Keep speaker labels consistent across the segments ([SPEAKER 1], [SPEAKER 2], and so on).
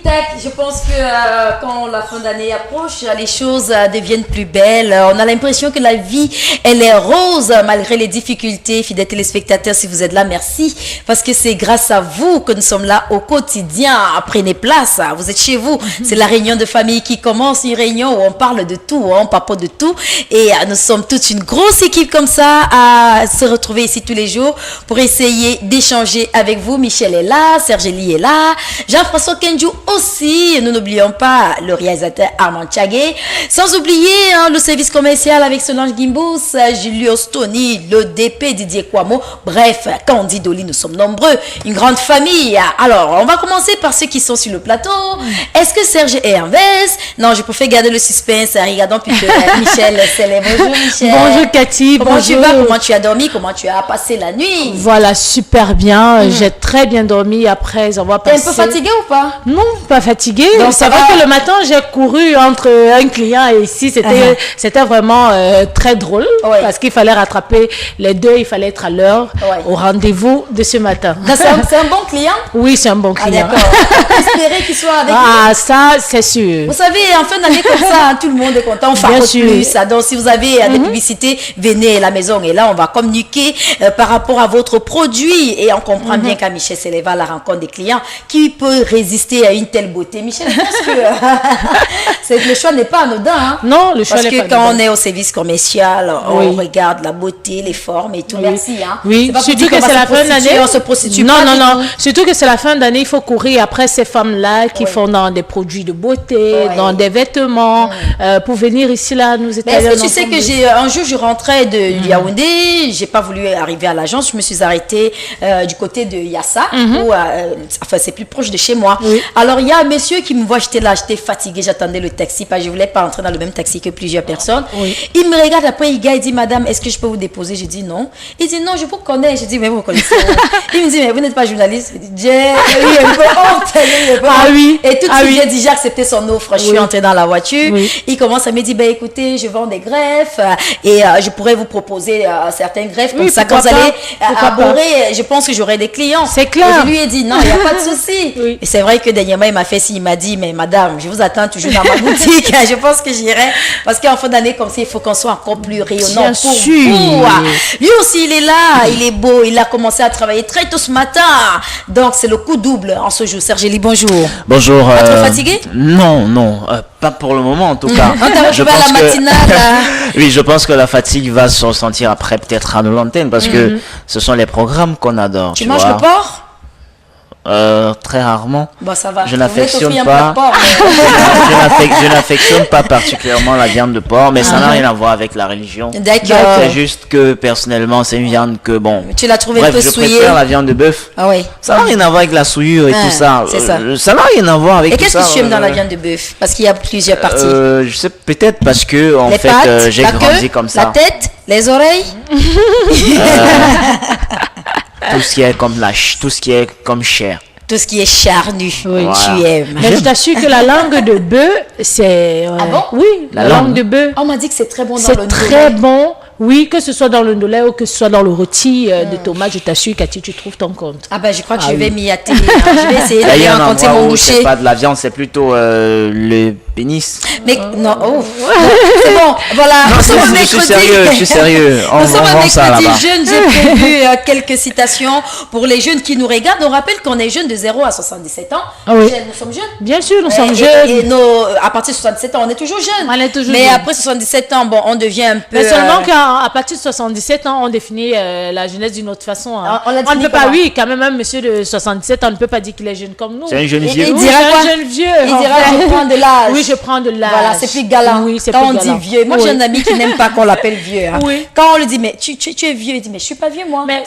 [SPEAKER 1] tac, je pense que quand la fin d'année approche, les choses deviennent plus belles. On a l'impression que la vie, elle est rose malgré les difficultés. Fidèles téléspectateurs, si vous êtes là, merci. Parce que c'est grâce à vous que nous sommes là au quotidien. Prenez place, vous êtes chez vous. C'est la réunion de famille qui commence, une réunion où on parle de tout, on papote de tout. Et nous sommes toute une grosse équipe comme ça à se retrouver ici tous les jours pour essayer d'échanger avec vous. Michel est là, Sergélie est là, Jean-François Kenjou aussi. Nous n'oublions pas le réalisateur Armand Tchagé. Sans oublier le service commercial avec Solange Gimbous, Julius Tony, le DP Didier Kwamo. Bref, quand on dit Dolly, nous sommes nombreux. Une grande famille. Alors, on va commencer par ceux qui sont sur le plateau. Est-ce que Serge est en veste? Non, je préfère garder le suspense. Regardons plutôt Michel Célé. Bonjour Michel.
[SPEAKER 2] Bonjour Cathy.
[SPEAKER 1] Comment tu vas? Comment tu as dormi? Comment tu as passé la nuit?
[SPEAKER 2] Voilà, super bien. J'ai très bien dormi après avoir passé...
[SPEAKER 1] T'es un peu fatiguée ou pas?
[SPEAKER 2] Non, pas fatiguée.
[SPEAKER 1] Donc,
[SPEAKER 2] c'est vrai que le matin, j'ai couru entre un client et ici. C'était vraiment très drôle parce qu'il fallait rattraper les deux. Il fallait être à l'heure au rendez-vous de ce matin.
[SPEAKER 1] C'est un bon client?
[SPEAKER 2] Oui, c'est un bon client.
[SPEAKER 1] D'accord. Espérer qu'il soit avec nous.
[SPEAKER 2] Ah, ça, c'est sûr.
[SPEAKER 1] Vous savez, en fin d'année comme ça, tout le monde est content. On farote plus. Donc, si vous avez des publicités, venez, la maison est là. On va communiquer par rapport à votre produit. Et on comprend bien qu'à Michel s'élève à la rencontre des clients. Qui peut résister à une telle beauté? Michel, je pense que le choix n'est pas anodin. Hein?
[SPEAKER 2] Non, le choix n'est pas anodin.
[SPEAKER 1] Parce que quand on est au service commercial, on regarde la beauté, les formes et tout. Merci. Hein?
[SPEAKER 2] Oui, surtout que c'est la fin d'année.
[SPEAKER 1] On se prostitue
[SPEAKER 2] non,
[SPEAKER 1] pas.
[SPEAKER 2] Non. Surtout que c'est la fin d'année. Il faut courir après ces femmes-là qui font dans des produits de beauté, dans des vêtements, pour venir ici, là, nous étaler.
[SPEAKER 1] Est-ce que tu sais que un jour, je rentrais de Yaoundé, j'ai pas voulu arriver à l'agence, je me suis arrêtée du côté de Yassa, où, enfin, c'est plus proche de chez moi. Alors, il y a un monsieur qui me voit, j'étais là, j'étais fatiguée, j'attendais le taxi, parce que je voulais pas entrer dans le même taxi que plusieurs personnes. Il me regarde après, il dit, madame, est-ce que je peux vous déposer? Je dis non. Il dit, non, je vous connais. Je dis, mais vous me connaissez. Il me dit, mais vous n'êtes pas journaliste. Je dis, j'ai eu un peu honte. Et tout de suite, j'ai dit, j'ai accepté son offre. Je suis entrée dans la voiture. Il commence à me dire, écoutez, je vends des greffes et je pourrais vous proposer certains greffes. Comme ça, quand vous allez aborder, je pense que j'aurai des clients.
[SPEAKER 2] C'est clair.
[SPEAKER 1] Et je lui ai dit, non, il n'y a pas de souci. Et c'est vrai que dernièrement, il m'a fait signe, il m'a dit, mais madame, je vous attends toujours dans ma boutique. Je pense que j'irai. Parce qu'en fin d'année, comme ça, il faut qu'on soit encore plus rayonnant pour vous. Lui aussi, il est là, il est beau. Il a commencé à travailler très tôt ce matin. Donc, c'est le coup double en ce jour. Sergélie, bonjour.
[SPEAKER 3] Bonjour.
[SPEAKER 1] Pas trop fatigué?
[SPEAKER 3] Non. Pas pour le moment, en tout cas.
[SPEAKER 1] On t'a retrouvé à la matinale.
[SPEAKER 3] Oui, je pense que la fatigue va se ressentir après, peut-être à l'antenne, parce que ce sont les programmes qu'on adore.
[SPEAKER 1] Tu manges le porc?
[SPEAKER 3] Très rarement.
[SPEAKER 1] Bon, ça va.
[SPEAKER 3] Je n'affectionne pas. Je n'affectionne pas particulièrement la viande de porc, mais ça n'a rien à voir avec la religion.
[SPEAKER 1] D'accord.
[SPEAKER 3] C'est juste que personnellement, c'est une viande que bon.
[SPEAKER 1] Tu l'as trouvé un peu souillée.
[SPEAKER 3] Je préfère la viande de bœuf.
[SPEAKER 1] Ah oui.
[SPEAKER 3] Ça n'a rien à voir avec la souillure et tout ça.
[SPEAKER 1] C'est ça.
[SPEAKER 3] Ça n'a rien à voir avec
[SPEAKER 1] et
[SPEAKER 3] tout ça.
[SPEAKER 1] Et qu'est-ce que tu aimes dans la viande de bœuf? Parce qu'il y a plusieurs parties.
[SPEAKER 3] Je sais peut-être parce que en fait, j'ai grandi comme ça.
[SPEAKER 1] La tête, les oreilles.
[SPEAKER 3] Tout ce qui est comme chair.
[SPEAKER 1] Tout ce qui est charnu, tu aimes.
[SPEAKER 2] Mais je t'assure que la langue de bœuf, c'est...
[SPEAKER 1] Ah bon?
[SPEAKER 2] Oui, la langue de bœuf.
[SPEAKER 1] On m'a dit que c'est très bon dans le
[SPEAKER 2] C'est très bon. Oui, que ce soit dans le ndolé ou que ce soit dans le rôti de tomate, je t'assure, Cathy, tu trouves ton compte.
[SPEAKER 1] Ah ben, je crois que je vais m'y atteler. Je vais essayer de rencontrer mon boucher.
[SPEAKER 3] C'est pas de la viande, c'est plutôt le pénis.
[SPEAKER 1] Mais non, c'est bon, voilà.
[SPEAKER 3] Non, je suis sérieux.
[SPEAKER 1] Nous sommes un mercredi jeune. J'ai prévu quelques citations pour les jeunes qui nous regardent. On rappelle qu'on est jeunes de 0 à 77 ans. Nous sommes jeunes.
[SPEAKER 2] Bien sûr, nous sommes jeunes.
[SPEAKER 1] Et à partir de 77 ans, on est toujours jeunes.
[SPEAKER 2] On est toujours
[SPEAKER 1] mais après 77 ans, bon, on devient un peu...
[SPEAKER 2] Mais seulement qu'à partir de 77 ans, on définit la jeunesse d'une autre façon. Hein. On ne peut pas, quand même, un monsieur de 77 ans, on ne peut pas dire qu'il est jeune comme nous.
[SPEAKER 3] C'est un jeune vieux.
[SPEAKER 1] Il dira quoi?
[SPEAKER 2] Un jeune vieux.
[SPEAKER 1] Il dira, je prends de l'âge.
[SPEAKER 2] Oui, je prends de l'âge.
[SPEAKER 1] Voilà, c'est plus galant.
[SPEAKER 2] Oui, c'est
[SPEAKER 1] quand
[SPEAKER 2] plus
[SPEAKER 1] on
[SPEAKER 2] galant.
[SPEAKER 1] dit vieux. Moi, j'ai un ami qui n'aime pas qu'on l'appelle vieux. Hein.
[SPEAKER 2] Oui.
[SPEAKER 1] Quand on lui dit, mais tu es vieux, il dit, mais je suis pas vieux, moi.
[SPEAKER 2] Mais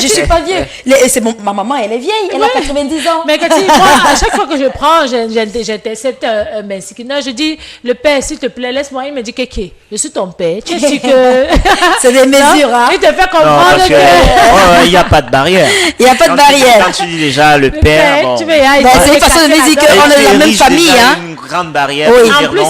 [SPEAKER 1] je suis pas vieux. C'est ma maman, elle est vieille, elle a 90 ans.
[SPEAKER 2] Mais Cathy, moi, à chaque fois que je prends, j'intercepte un bensikina, je dis, le père, s'il te plaît, laisse-moi. Il me dit, Kéké, je suis ton père. Tu sais que...
[SPEAKER 1] C'est des mesures, hein.
[SPEAKER 2] Il te fait comprendre
[SPEAKER 3] que... Il n'y a pas de barrière.
[SPEAKER 1] Il n'y a pas de barrière.
[SPEAKER 3] Quand tu dis déjà le père, bon...
[SPEAKER 1] C'est une façon de me dire qu'on est de la même famille, hein.
[SPEAKER 3] Une grande barrière.
[SPEAKER 2] Oui. En plus,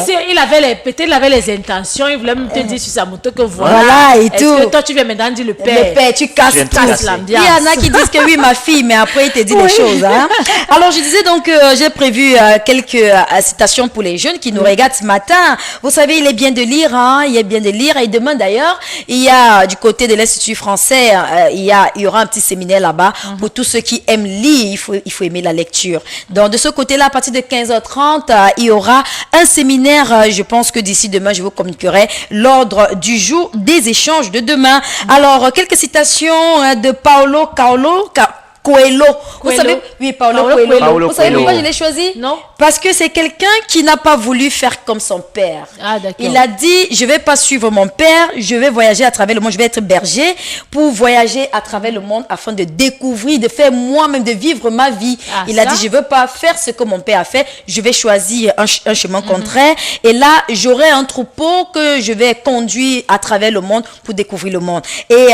[SPEAKER 2] peut-être il avait les intentions, il voulait même te dire sur sa moto que voilà
[SPEAKER 1] et tout.
[SPEAKER 2] Est-ce que toi tu viens maintenant dire le père,
[SPEAKER 1] tu casses l'ambiance. Il y en a qui disent que oui ma fille, mais après il te dit des choses. Hein. Alors je disais donc j'ai prévu quelques citations pour les jeunes qui nous regardent ce matin. Vous savez, il est bien de lire, hein, il est bien de lire. Et demain d'ailleurs, il y a du côté de l'Institut français, il y aura un petit séminaire là-bas pour tous ceux qui aiment lire. Il faut aimer la lecture. Donc de ce côté-là, à partir de 15h30, il y aura un séminaire. Je pense que d'ici demain, je vous communiquerai l'ordre du jour des échanges de demain. Alors quelques citations de Paulo Coelho. Vous savez, oui, Paulo Coelho. Vous savez pourquoi je l'ai choisi?
[SPEAKER 2] Non.
[SPEAKER 1] Parce que c'est quelqu'un qui n'a pas voulu faire comme son père.
[SPEAKER 2] Ah, d'accord.
[SPEAKER 1] Il a dit, je vais pas suivre mon père, je vais voyager à travers le monde, je vais être berger pour voyager à travers le monde afin de découvrir, de faire moi-même, de vivre ma vie. Il a dit, je veux pas faire ce que mon père a fait, je vais choisir un chemin contraire. Et là, j'aurai un troupeau que je vais conduire à travers le monde pour découvrir le monde. Et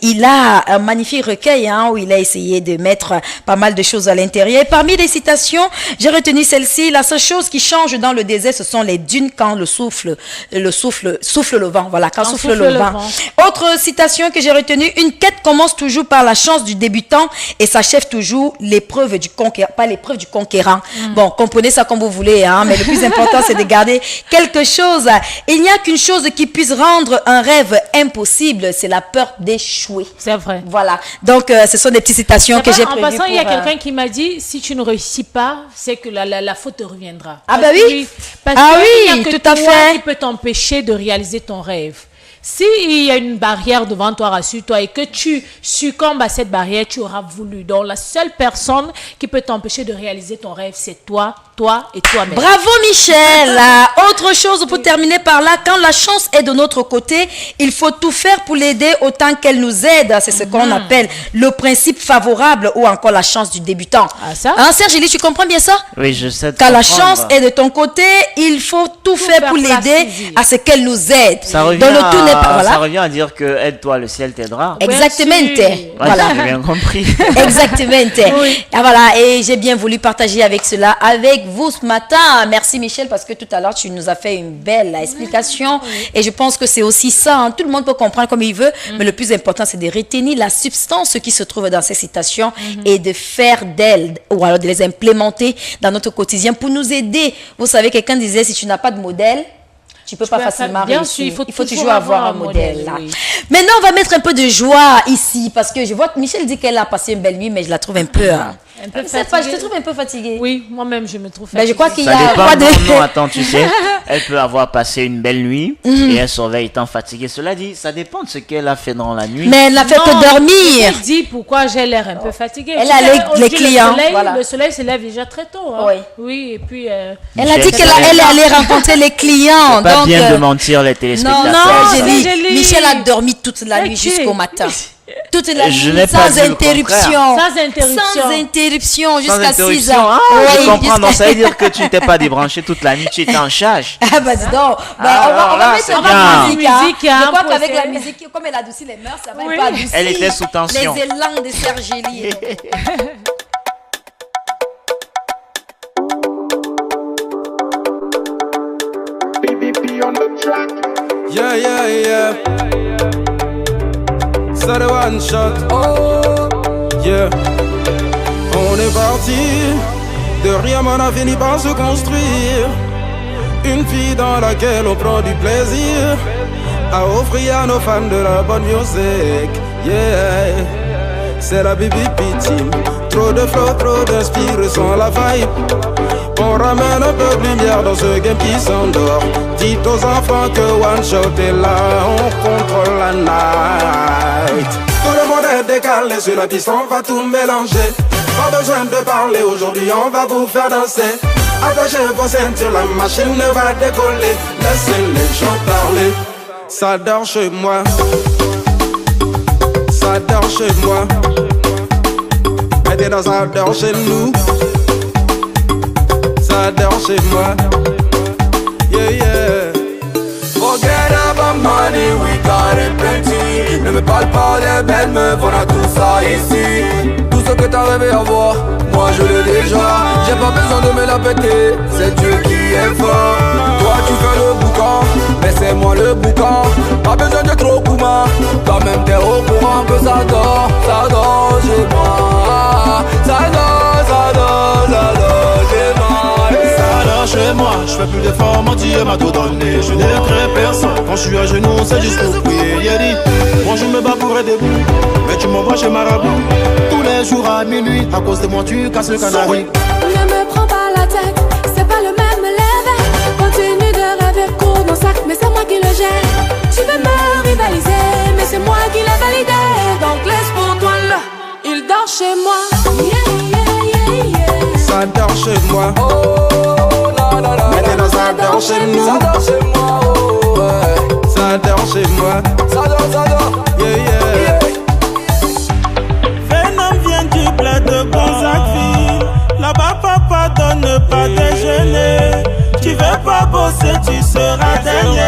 [SPEAKER 1] il a un magnifique recueil où il a essayé de mettre pas mal de choses à l'intérieur. Et parmi les citations, j'ai retenu celle-ci. La seule chose qui change dans le désert, ce sont les dunes quand souffle le vent. Voilà, quand souffle le vent. Autre citation que j'ai retenue, une quête commence toujours par la chance du débutant et s'achève toujours l'épreuve du conquérant, pas l'épreuve du conquérant. Bon, comprenez ça comme vous voulez, mais le plus important, c'est de garder quelque chose. Il n'y a qu'une chose qui puisse rendre un rêve impossible, c'est la peur d'échouer.
[SPEAKER 2] C'est vrai.
[SPEAKER 1] Voilà. Donc, ce sont des petites citations que j'ai prévues.
[SPEAKER 2] En passant, il y a quelqu'un qui m'a dit, si tu ne réussis pas, c'est que la faute te reviendra.
[SPEAKER 1] Ah bah oui.
[SPEAKER 2] Parce qu'il n'y a que tout à fait qui peut t'empêcher de réaliser ton rêve. S'il y a une barrière devant toi, rassure-toi, et que tu succombes à cette barrière, tu auras voulu. Donc, la seule personne qui peut t'empêcher de réaliser ton rêve, c'est toi et toi-même.
[SPEAKER 1] Bravo, Michel. Autre chose pour terminer par là, quand la chance est de notre côté, il faut tout faire pour l'aider autant qu'elle nous aide. C'est ce qu'on appelle le principe favorable ou encore la chance du débutant.
[SPEAKER 2] Ah, ça?
[SPEAKER 1] Serge, tu comprends bien ça?
[SPEAKER 3] Oui, je sais.
[SPEAKER 1] Quand la chance est de ton côté, il faut tout faire pour l'aider à ce qu'elle nous aide.
[SPEAKER 3] Ça revient à dire que aide-toi, le ciel t'aidera.
[SPEAKER 1] Exactement.
[SPEAKER 3] Voilà. J'ai bien compris.
[SPEAKER 1] Exactement. Oui. Et voilà, et j'ai bien voulu partager avec vous ce matin. Merci Michel, parce que tout à l'heure tu nous as fait une belle explication. Et je pense que c'est aussi ça. Tout le monde peut comprendre comme il veut, mais le plus important, c'est de retenir la substance qui se trouve dans ces citations et de faire d'elles, ou alors de les implémenter dans notre quotidien pour nous aider. Vous savez, quelqu'un disait, si tu n'as pas de modèle, tu peux pas facilement réussir. Il faut toujours avoir un modèle là. Oui. Maintenant, on va mettre un peu de joie ici, parce que je vois que Michel dit qu'elle a passé une belle nuit, mais je la trouve un peu...
[SPEAKER 2] Un peu
[SPEAKER 1] je te trouve un peu fatiguée.
[SPEAKER 2] Oui, moi-même, je me trouve fatiguée.
[SPEAKER 1] Je crois qu'il y
[SPEAKER 3] a
[SPEAKER 1] pas de...
[SPEAKER 3] Non, attends, tu sais, elle peut avoir passé une belle nuit et elle se réveille étant fatiguée. Cela dit, ça dépend de ce qu'elle a fait dans la nuit.
[SPEAKER 1] Mais elle n'a fait que dormir.
[SPEAKER 2] Je dis pourquoi j'ai l'air un peu fatiguée.
[SPEAKER 1] Elle a les clients.
[SPEAKER 2] Le soleil se lève déjà très tôt. Oui, et puis...
[SPEAKER 1] Elle a dit qu'elle est allée rencontrer les clients.
[SPEAKER 3] C'est pas bien de mentir les téléspectateurs.
[SPEAKER 1] Non, Michel a dormi toute la nuit jusqu'au matin. Toute la nuit, sans interruption. Sans interruption, jusqu'à 6 ans.
[SPEAKER 3] Je comprends, donc ça veut dire que tu n'étais pas débranché toute la nuit, tu étais en charge.
[SPEAKER 1] Ah bah dis donc, on va mettre la musique. Je crois qu'avec la musique, comme elle adoucit les mœurs, ça va un peu adoucir.
[SPEAKER 3] Elle était sous tension.
[SPEAKER 1] Les élans de Sergélie.
[SPEAKER 4] Yeah. C'est le one shot. Yeah. On est parti. De rien, on a fini par se construire. Une vie dans laquelle on prend du plaisir à offrir à nos fans de la bonne musique. Yeah. C'est la BBP team. Trop de flow, trop d'inspiration, la vibe. On ramène un peu de lumière dans ce game qui s'endort. Dites aux enfants que One Shot est là, on contrôle la night. Tout le monde est décalé sur la piste, on va tout mélanger. Pas besoin de parler aujourd'hui, on va vous faire danser. Attachez vos ceintures, la machine va décoller. Laissez les gens parler. Ça dort chez moi. Ça dort chez moi. Maintenant ça dort chez nous. Ça dort chez moi. Yeah.
[SPEAKER 5] Forget about money, we got it plenty. Ne me parle pas des belles meufs, on a tout ça ici. Tout ce que t'as rêvé avoir, moi je l'ai déjà. J'ai pas besoin de me la péter, c'est Dieu qui est fort. Toi tu fais le boucan, mais c'est moi le boucan. Pas besoin de trop Kuma, toi-même t'es au courant que ça dort chez moi. Ça dort chez moi.
[SPEAKER 6] Ça dort chez moi, je fais plus d'efforts, mon Dieu m'a tout donné. Je ne crains personne, quand je suis à genoux, c'est juste pour prier. Il a dit, moi je me bats pour être debout, mais tu m'envoies chez Marabout. Tous les jours à minuit, à cause de moi tu casses le canari.
[SPEAKER 7] Ne me prends pas la tête, c'est pas le même level. Continue de rêver, cours mon sac, mais c'est moi qui le gère. Tu veux me rivaliser, mais c'est moi qui l'ai validé. Donc laisse pour toi là, il dort chez moi.
[SPEAKER 4] Ça dort chez moi.
[SPEAKER 5] Oh la la la.
[SPEAKER 4] Maintenant ça dort chez nous.
[SPEAKER 5] Ça dort chez moi. Oh, ouais.
[SPEAKER 4] Ça dort chez moi.
[SPEAKER 5] Ça dort.
[SPEAKER 4] Yeah.
[SPEAKER 8] Venom vient du bled de Gonzague. Là-bas papa donne pas déjeuner. Tu veux pas bosser, tu seras dernier.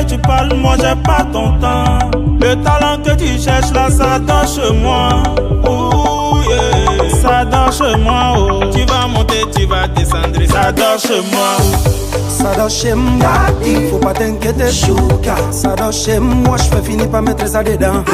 [SPEAKER 8] Tu parles, moi j'ai pas ton temps. Le talent que tu cherches là, ça dort chez moi. Oh yeah, ça dort chez moi. Oh. Tu vas monter, tu vas descendre, ça dort chez moi.
[SPEAKER 9] Ça dort chez moi, faut pas t'inquiéter, chouka. Ça dort chez moi, je vais finir par mettre ça dedans.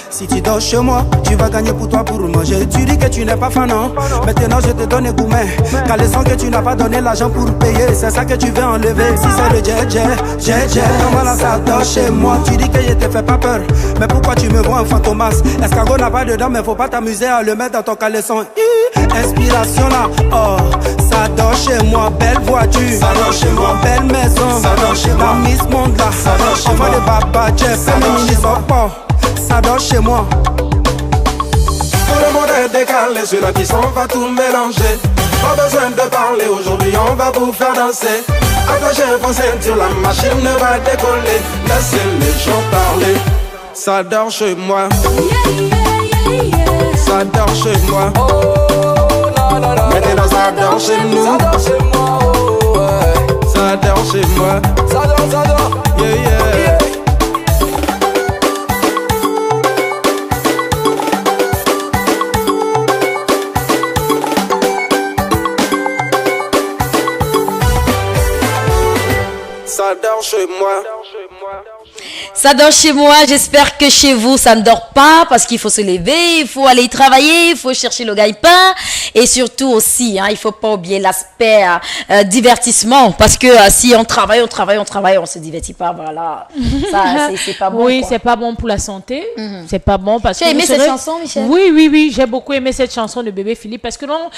[SPEAKER 9] Si tu dors chez moi, tu vas gagner pour toi, pour manger. Tu dis que tu n'es pas fan, non? Maintenant je te donne un gourmet. Car les sons que tu n'as pas donné l'argent pour payer, c'est ça que tu veux enlever. Si c'est le jet, voilà ça dort chez moi. Tu dis que je te fais pas peur, mais pourquoi tu me vois un fantomas? Escargot n'a pas dedans, mais faut pas t'amuser à le mettre dans ton caleçon. Inspiration là, oh, ça dort chez moi, belle voiture. Ça dort chez moi. Belle maison, ça dort chez moi. Miss Monde là, ça dort chez moi. Enfant de Baba Jeff, féministe au port, ça dort chez moi.
[SPEAKER 4] Tout le monde est décalé, ceux-là qui sont va tout mélanger. Pas besoin de parler, aujourd'hui on va vous faire danser. Attachez vos ceintures, la machine va décoller. Laissez les gens parler. Ça dort chez moi. Ça dort chez moi.
[SPEAKER 5] Oh la la la.
[SPEAKER 4] Maintenant ça dort chez nous.
[SPEAKER 5] Ça dort chez moi. Oh, ouais.
[SPEAKER 4] Ça dort chez moi.
[SPEAKER 5] Ça dort.
[SPEAKER 4] Yeah. Ça dort chez moi.
[SPEAKER 1] Ça dort chez moi, j'espère que chez vous ça ne dort pas parce qu'il faut se lever, il faut aller travailler, il faut chercher le gagne-pain et surtout aussi, il faut pas oublier l'aspect divertissement parce que si on travaille, on se divertit pas, voilà, ça c'est pas bon.
[SPEAKER 2] Oui,
[SPEAKER 1] quoi.
[SPEAKER 2] c'est pas bon pour la santé, c'est pas bon parce que...
[SPEAKER 1] Tu as aimé cette chanson, Michel?
[SPEAKER 2] Oui, j'ai beaucoup aimé cette chanson de Bébé Philippe parce que non,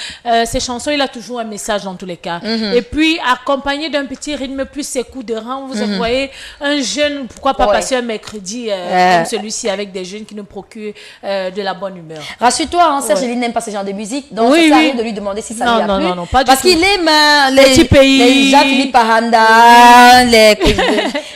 [SPEAKER 2] ces chansons, il a toujours un message dans tous les cas. Et puis, accompagné d'un petit rythme plus secours de rang, vous envoyez un jeune, pourquoi pas passer un mercredi comme celui-ci avec des jeunes qui nous procurent de la bonne humeur.
[SPEAKER 1] Rassure-toi, Serge n'aime pas ce genre de musique, donc ça sert à rien de lui demander si ça lui a plu.
[SPEAKER 2] Non, pas du
[SPEAKER 1] parce
[SPEAKER 2] tout.
[SPEAKER 1] qu'il aime
[SPEAKER 2] les petits pays,
[SPEAKER 1] les Jean-Philippe Aranda,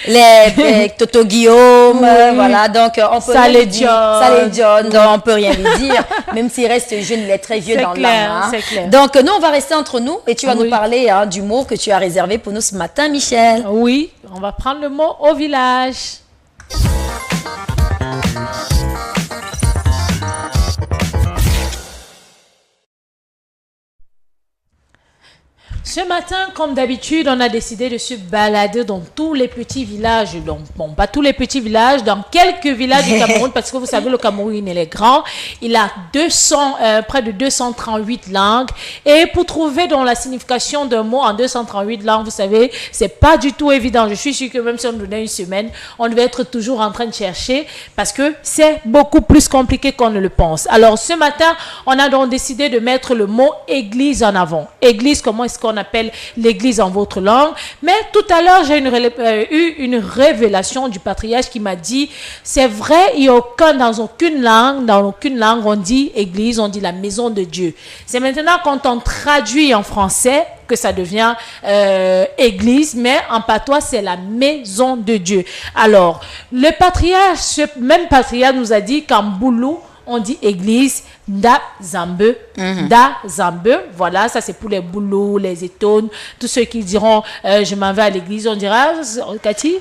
[SPEAKER 1] les Toto Guillaume, voilà, donc on peut
[SPEAKER 2] Salé John,
[SPEAKER 1] donc on peut rien lui dire, même s'il reste jeune, il est très vieux dans l'âme.
[SPEAKER 2] C'est clair.
[SPEAKER 1] Donc nous, on va rester entre nous et tu vas nous parler du mot que tu as réservé pour nous ce matin, Michel.
[SPEAKER 2] Oui, on va prendre le mot au village. Ce matin, comme d'habitude, on a décidé de se balader dans tous les petits villages. Donc, bon, pas tous les petits villages, dans quelques villages du Cameroun, parce que vous savez, le Cameroun, il est grand. Il a près de 238 langues. Et pour trouver dans la signification d'un mot en 238 langues, vous savez, c'est pas du tout évident. Je suis sûre que même si on nous donnait une semaine, on devait être toujours en train de chercher parce que c'est beaucoup plus compliqué qu'on ne le pense. Alors, ce matin, on a donc décidé de mettre le mot église en avant. Église, comment est-ce qu'on appelle l'église en votre langue? Mais tout à l'heure, j'ai eu une révélation du patriarche qui m'a dit, c'est vrai, il n'y a dans aucune langue, on dit église, on dit la maison de Dieu. C'est maintenant quand on traduit en français que ça devient église, mais en patois, c'est la maison de Dieu. Alors, le patriarche, ce même patriarche nous a dit qu'en Boulou, on dit église da Zambe, voilà, ça c'est pour les boulots, les étones, tous ceux qui diront je m'en vais à l'église, on dira Cathy,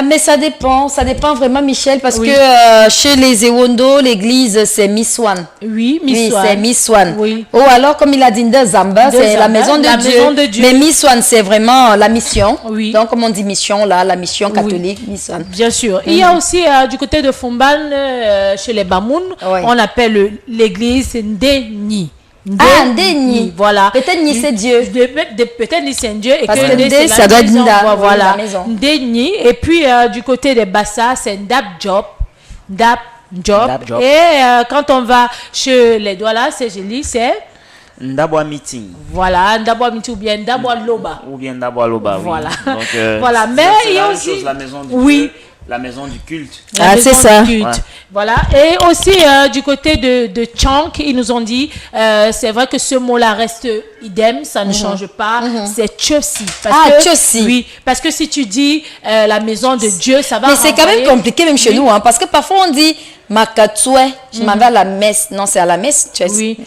[SPEAKER 1] Mais ça dépend vraiment, Michel, parce que chez les Ewondo, l'église, c'est Miswan.
[SPEAKER 2] Oui, Miswan.
[SPEAKER 1] Oui, c'est Miswan.
[SPEAKER 2] Oui.
[SPEAKER 1] Ou alors, comme il a dit, Zamba, c'est la maison de Dieu. Mais Miswan, c'est vraiment la mission.
[SPEAKER 2] Oui.
[SPEAKER 1] Donc, comme on dit mission, là, la mission catholique, Miswan.
[SPEAKER 2] Bien sûr. Il y a aussi, du côté de Fumban, chez les Bamoun, on appelle l'église Ndeni.
[SPEAKER 1] Ndeni.
[SPEAKER 2] Voilà.
[SPEAKER 1] Peut-être Ni c'est Dieu.
[SPEAKER 2] Peut-être Ni c'est Dieu.
[SPEAKER 1] Parce que Ndé, ça doit être Nda.
[SPEAKER 2] Voilà. Ndeni. Et puis, du côté des Bassa, c'est Ndab Job. Ndab Job. Et quand on va chez les Douala, c'est joli, c'est
[SPEAKER 3] Ndabwa Meeting.
[SPEAKER 2] Voilà, Ndabwa Meeting ou bien Ndabwa Loba.
[SPEAKER 3] Ou bien Ndabwa Loba,
[SPEAKER 2] voilà.
[SPEAKER 3] Oui. Donc,
[SPEAKER 2] voilà. Mais il y a aussi
[SPEAKER 3] la maison du Dieu, la maison du culte.
[SPEAKER 1] C'est ça.
[SPEAKER 2] Ouais. Voilà. Et aussi, du côté de Chank, ils nous ont dit, c'est vrai que ce mot-là reste idem, ça ne change pas. C'est Tchosi.
[SPEAKER 1] Tchosi.
[SPEAKER 2] Oui, parce que si tu dis la maison de Dieu, ça va.
[SPEAKER 1] Mais c'est quand même compliqué, même chez nous, hein, parce que parfois on dit Makatsoué, je m'en vais à la messe. Non, c'est à la messe.
[SPEAKER 2] Oui.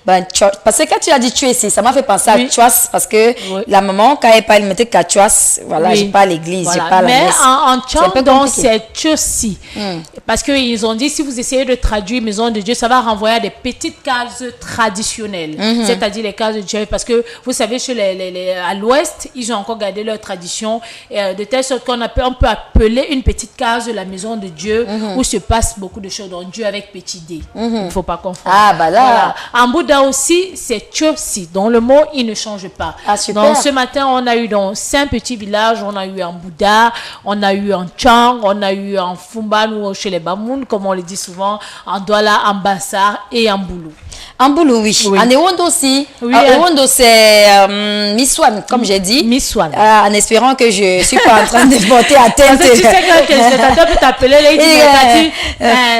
[SPEAKER 1] Ben, parce que quand tu as dit Tchosi, ça m'a fait penser à Tchoas, parce que la maman, quand elle parle, elle mettait Tchoas. Voilà, j'ai pas à l'église, j'ai pas à la messe.
[SPEAKER 2] Mais en Chank, c'est Tchosi. Parce qu'ils ont dit, si vous essayez de traduire maison de Dieu, ça va renvoyer à des petites cases traditionnelles. C'est-à-dire les cases de Dieu. Parce que vous savez, à l'ouest, ils ont encore gardé leur tradition. De telle sorte qu'on peut appeler une petite case la maison de Dieu où se passe beaucoup de choses. Donc Dieu avec petit D. Il ne faut pas confondre.
[SPEAKER 1] Ah, bah là.
[SPEAKER 2] Voilà. En Bouddha aussi, c'est Tchosi. Donc le mot, il ne change pas.
[SPEAKER 1] Ah, super.
[SPEAKER 2] Donc ce matin, on a eu dans 5 petits villages, on a eu en Bouddha, on a eu en Chang, on a eu en Fumban ou chez les Bamoun, comme on le dit souvent, en Douala, en Bassar et en Boulou.
[SPEAKER 1] En Boulou, oui. En Ewondo aussi.
[SPEAKER 2] Oui,
[SPEAKER 1] Ewondo, c'est Miswan, comme j'ai dit.
[SPEAKER 2] Miswan.
[SPEAKER 1] En espérant que je ne suis pas en train de porter atteinte.
[SPEAKER 2] Tu sais que le téléspectateur peut t'appeler, là, il dit,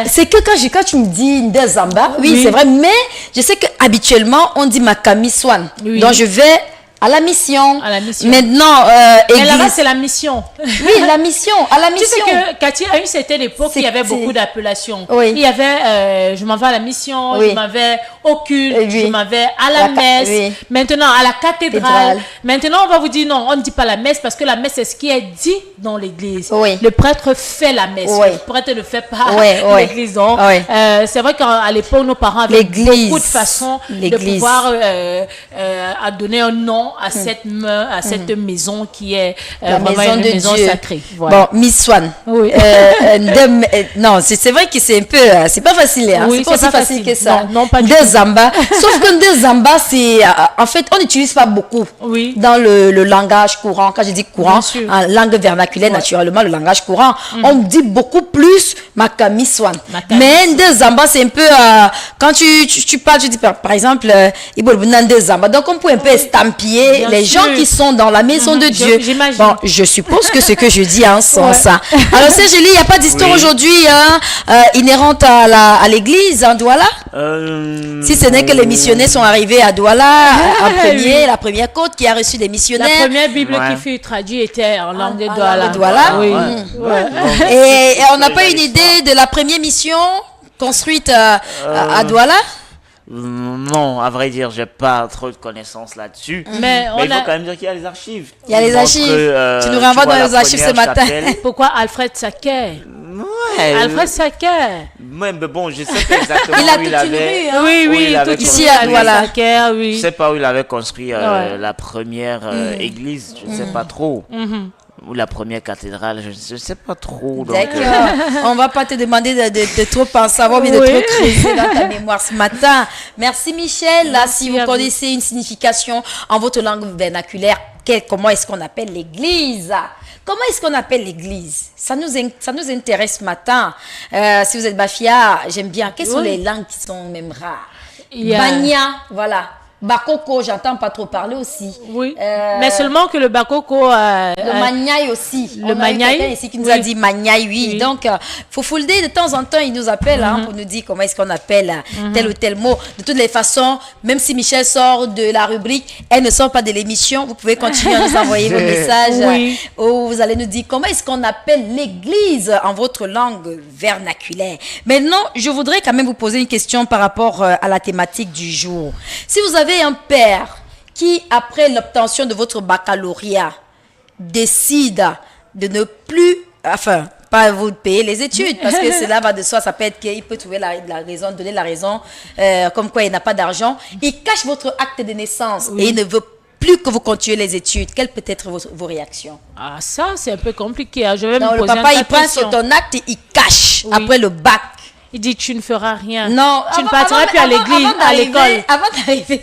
[SPEAKER 1] c'est que quand tu me dis Ndezamba, oui, c'est vrai, mais je sais qu'habituellement, on dit Makamiswan. Oui. Donc, je vais à la mission.
[SPEAKER 2] À la mission.
[SPEAKER 1] Maintenant,
[SPEAKER 2] mais là-bas, c'est la mission.
[SPEAKER 1] Oui, la mission. À la mission.
[SPEAKER 2] Tu sais que, Cathy, à une certaine époque, il y avait beaucoup d'appellations.
[SPEAKER 1] Oui.
[SPEAKER 2] Il y avait, je m'en vais à la mission, je m'en vais au culte, je m'en vais à la messe. Oui. Maintenant, à la cathédrale. Maintenant, on va vous dire non, on ne dit pas la messe parce que la messe, c'est ce qui est dit dans l'église.
[SPEAKER 1] Oui.
[SPEAKER 2] Le prêtre fait la messe. Le prêtre ne fait pas l'église. C'est vrai qu'à l'époque, nos parents avaient beaucoup de façons de pouvoir donner un nom à cette maison qui est
[SPEAKER 1] la
[SPEAKER 2] vraiment une maison
[SPEAKER 1] Dieu.
[SPEAKER 2] sacrée. Voilà.
[SPEAKER 1] Bon, Miss Swan.
[SPEAKER 2] Oui.
[SPEAKER 1] Non, c'est vrai que c'est un peu, c'est pas facile. Hein.
[SPEAKER 2] Oui,
[SPEAKER 1] c'est pas aussi facile que ça.
[SPEAKER 2] Non, pas du tout.
[SPEAKER 1] Zamba. Sauf que Ndezamba, c'est, en fait, on n'utilise pas beaucoup dans le langage courant. Quand je dis courant, en langue vernaculaire, naturellement, le langage courant, on dit beaucoup plus Makami Swan. Mais Ndezamba, c'est un peu, quand tu parles, tu dis par exemple, Ndezamba. Donc, on peut un peu estampiller les gens qui sont dans la maison de Dieu. Bon, je suppose que ce que je dis a un sens. Alors, Sergélie, il n'y a pas d'histoire aujourd'hui inhérente à l'église en Douala? Si ce n'est que les missionnaires sont arrivés à Douala la première côte qui a reçu des missionnaires.
[SPEAKER 2] La première Bible qui fut traduite était en langue de Douala.
[SPEAKER 1] Oui. Et on n'a pas une idée de la première mission construite à Douala?
[SPEAKER 3] Non, à vrai dire, j'ai pas trop de connaissances là-dessus. Mais il faut quand même dire qu'il y a les archives.
[SPEAKER 1] Il y a les archives. Tu nous renvoies dans les archives ce matin.
[SPEAKER 2] Pourquoi Alfred Saquet? Alfred Saquet.
[SPEAKER 3] Mais bon, je sais pas exactement où il avait.
[SPEAKER 2] Oui, tout ici à Douala.
[SPEAKER 3] Je sais pas où il avait construit la première église. Je ne sais pas trop. Ou la première cathédrale, je ne sais pas trop.
[SPEAKER 1] D'accord. On va pas te demander de trop en savoir, mais de trop creuser dans ta mémoire ce matin. Merci Michel. Là, si vous connaissez une signification en votre langue vernaculaire, comment est-ce qu'on appelle l'église? Comment est-ce qu'on appelle l'église? Ça nous intéresse ce matin. Si vous êtes Bafia, j'aime bien. Quelles sont les langues qui sont même rares? Banya, voilà. Bakoko, j'entends pas trop parler aussi.
[SPEAKER 2] Oui. Mais seulement que le Bakoko.
[SPEAKER 1] Le Maniaï aussi.
[SPEAKER 2] Le Maniaï.
[SPEAKER 1] Ici qui nous a dit Maniaï, oui. Donc, Fofulde, de temps en temps, il nous appelle pour nous dire comment est-ce qu'on appelle tel ou tel mot. De toutes les façons, même si Michel sort de la rubrique, elle ne sort pas de l'émission, vous pouvez continuer à nous envoyer vos messages. Où vous allez nous dire comment est-ce qu'on appelle l'église en votre langue vernaculaire. Maintenant, je voudrais quand même vous poser une question par rapport à la thématique du jour. Si vous avez un père qui, après l'obtention de votre baccalauréat, décide de ne plus enfin, pas vous payer les études, parce que cela va de soi, ça peut être qu'il peut trouver la raison, donner la raison, comme quoi il n'a pas d'argent. Il cache votre acte de naissance et il ne veut plus que vous continuez les études. Quelles peuvent être vos réactions?
[SPEAKER 2] Ah, ça, c'est un peu compliqué. Hein. Je vais
[SPEAKER 1] non,
[SPEAKER 2] me poser
[SPEAKER 1] le papa,
[SPEAKER 2] un
[SPEAKER 1] il prend sur ton acte, il cache après le bac.
[SPEAKER 2] Il dit tu ne feras rien.
[SPEAKER 1] Non,
[SPEAKER 2] tu ne partiras plus à l'église, à l'école.
[SPEAKER 1] Avant d'arriver.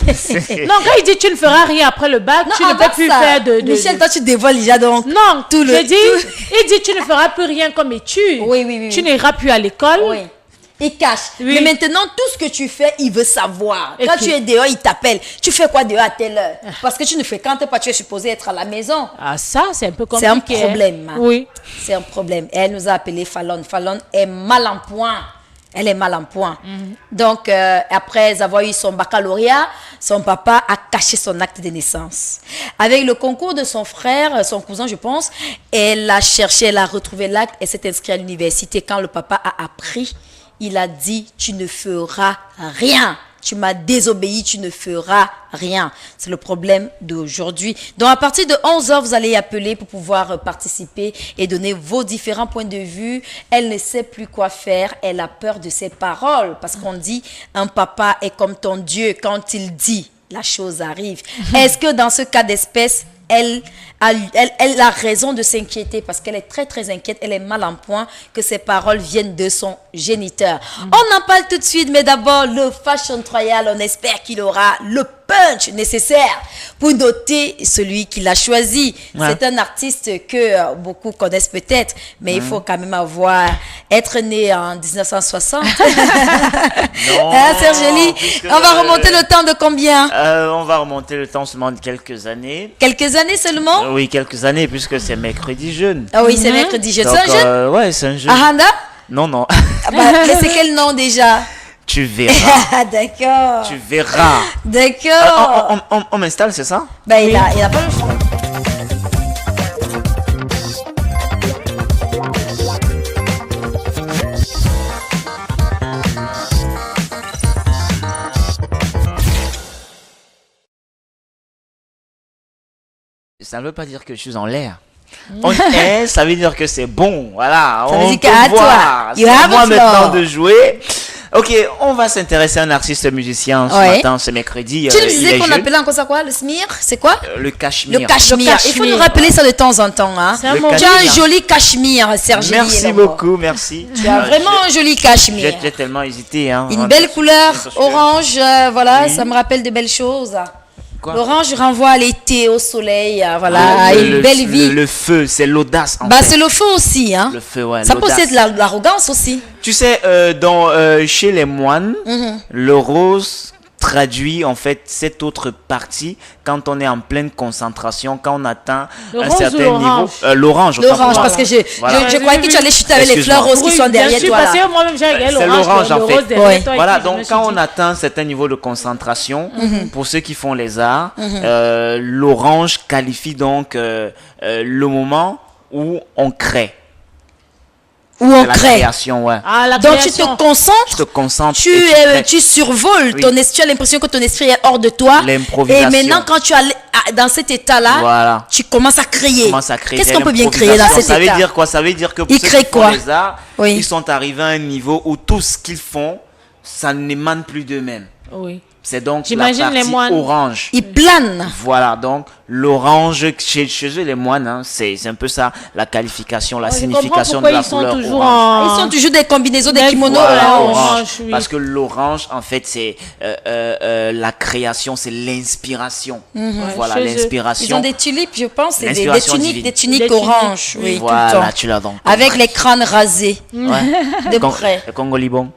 [SPEAKER 2] Non, quand il dit tu ne feras rien après le bac, tu ne peux plus faire de.
[SPEAKER 1] Michel, toi tu dévoiles déjà donc.
[SPEAKER 2] Non, il dit tu ne feras plus rien comme étude.
[SPEAKER 1] Oui.
[SPEAKER 2] Tu n'iras plus à l'école.
[SPEAKER 1] Oui. Il cache.
[SPEAKER 2] Oui.
[SPEAKER 1] Mais maintenant, tout ce que tu fais, il veut savoir. Quand tu es dehors, il t'appelle. Tu fais quoi dehors à telle heure? Parce que tu ne fréquentes pas, tu es supposé être à la maison.
[SPEAKER 2] Ah, ça, c'est un peu compliqué.
[SPEAKER 1] C'est un problème. Hein.
[SPEAKER 2] Oui.
[SPEAKER 1] C'est un problème. Et elle nous a appelé Fallon. Fallon est mal en point. Elle est mal en point. Donc, après avoir eu son baccalauréat, son papa a caché son acte de naissance. Avec le concours de son frère, son cousin, je pense, elle a cherché, elle a retrouvé l'acte et s'est inscrite à l'université. Quand le papa a appris, il a dit, tu ne feras rien. Tu m'as désobéi, tu ne feras rien. C'est le problème d'aujourd'hui. Donc, à partir de 11h, vous allez y appeler pour pouvoir participer et donner vos différents points de vue. Elle ne sait plus quoi faire. Elle a peur de ses paroles parce qu'on dit, un papa est comme ton Dieu. Quand il dit, la chose arrive. Est-ce que dans ce cas d'espèce, elle a raison de s'inquiéter parce qu'elle est très très inquiète, elle est mal en point que ses paroles viennent de son géniteur. On en parle tout de suite, mais d'abord le Fashion Trial, on espère qu'il aura le punch nécessaire pour noter celui qu'il a choisi. Ouais. C'est un artiste que beaucoup connaissent peut-être, mais il faut quand même être né en 1960.
[SPEAKER 3] Non,
[SPEAKER 1] Sergeli, on va remonter le temps de combien?
[SPEAKER 3] On va remonter le temps seulement de quelques années.
[SPEAKER 1] Quelques années seulement?
[SPEAKER 3] Oui, quelques années, puisque c'est mercredi jeune.
[SPEAKER 1] Ah oui, c'est mercredi jeune. C'est un jeune?
[SPEAKER 3] Ouais, c'est un jeune.
[SPEAKER 1] Ahanda?
[SPEAKER 3] Non.
[SPEAKER 1] Mais c'est quel nom déjà?
[SPEAKER 3] Tu verras.
[SPEAKER 1] D'accord.
[SPEAKER 3] Tu verras.
[SPEAKER 1] D'accord.
[SPEAKER 3] On m'installe, c'est ça?
[SPEAKER 1] Ben, il a pas le choix.
[SPEAKER 3] Ça ne veut pas dire que je suis en l'air. On est, ça veut dire que c'est bon. Voilà.
[SPEAKER 1] Ça
[SPEAKER 3] on
[SPEAKER 1] veut dire
[SPEAKER 3] peut
[SPEAKER 1] qu'à
[SPEAKER 3] voir.
[SPEAKER 1] toi.
[SPEAKER 3] C'est à moi maintenant de jouer. Ok, on va s'intéresser à un artiste musicien ce matin, ce mercredi.
[SPEAKER 1] Tu nous disais qu'on appelait encore ça quoi? Le smir? C'est quoi?
[SPEAKER 3] Le cachemire.
[SPEAKER 1] Le cachemire. Il faut nous rappeler ça de temps en temps. Hein. Tu as un joli cachemire, Serge.
[SPEAKER 3] Merci beaucoup, merci.
[SPEAKER 1] Tu as vraiment un joli cachemire.
[SPEAKER 3] J'ai tellement hésité. Hein,
[SPEAKER 1] une belle couleur, orange, voilà, ça me rappelle de belles choses. L'orange renvoie à l'été, au soleil, voilà, à une belle vie.
[SPEAKER 3] Le feu, c'est l'audace.
[SPEAKER 1] C'est le feu aussi, hein.
[SPEAKER 3] Le feu, ouais.
[SPEAKER 1] Ça possède l'arrogance aussi.
[SPEAKER 3] Tu sais, chez les moines, le rose traduit en fait cette autre partie quand on est en pleine concentration, quand on atteint un certain niveau. L'orange.
[SPEAKER 1] L'orange, parce que je croyais que tu allais chuter avec les fleurs roses qui sont derrière toi.
[SPEAKER 3] C'est l'orange en fait. Voilà, donc quand on atteint un certain niveau de concentration, pour ceux qui font les arts, l'orange qualifie donc le moment où on crée.
[SPEAKER 1] Où on crée.
[SPEAKER 3] Création, ouais.
[SPEAKER 1] Donc tu te concentres.
[SPEAKER 3] Tu te concentres.
[SPEAKER 1] Tu survoles. Oui. Tu as l'impression que ton esprit est hors de toi.
[SPEAKER 3] L'improvisation.
[SPEAKER 1] Et maintenant, quand tu es dans cet état-là, tu commences à créer. Qu'est-ce qu'on peut bien créer dans cet état?
[SPEAKER 3] Ça veut dire quoi? Ça veut dire que pour ceux qui font les arts, ils sont arrivés à un niveau où tout ce qu'ils font, ça n'émane plus d'eux-mêmes.
[SPEAKER 2] Oui.
[SPEAKER 3] C'est donc la partie orange.
[SPEAKER 1] Ils planent.
[SPEAKER 3] Voilà, donc l'orange, chez eux les moines, hein, c'est un peu ça, la qualification, la signification de la couleur orange.
[SPEAKER 1] Ils sont toujours des combinaisons, des kimonos
[SPEAKER 3] orange. Oui. Parce que l'orange, en fait, c'est la création, c'est l'inspiration. Voilà, l'inspiration.
[SPEAKER 1] Ils ont des tulipes, je pense, c'est des tuniques oranges. Oui,
[SPEAKER 3] voilà,
[SPEAKER 1] tout le temps.
[SPEAKER 3] tu l'as donc.
[SPEAKER 1] Avec les crânes rasés. De près.
[SPEAKER 3] Le Congolibon.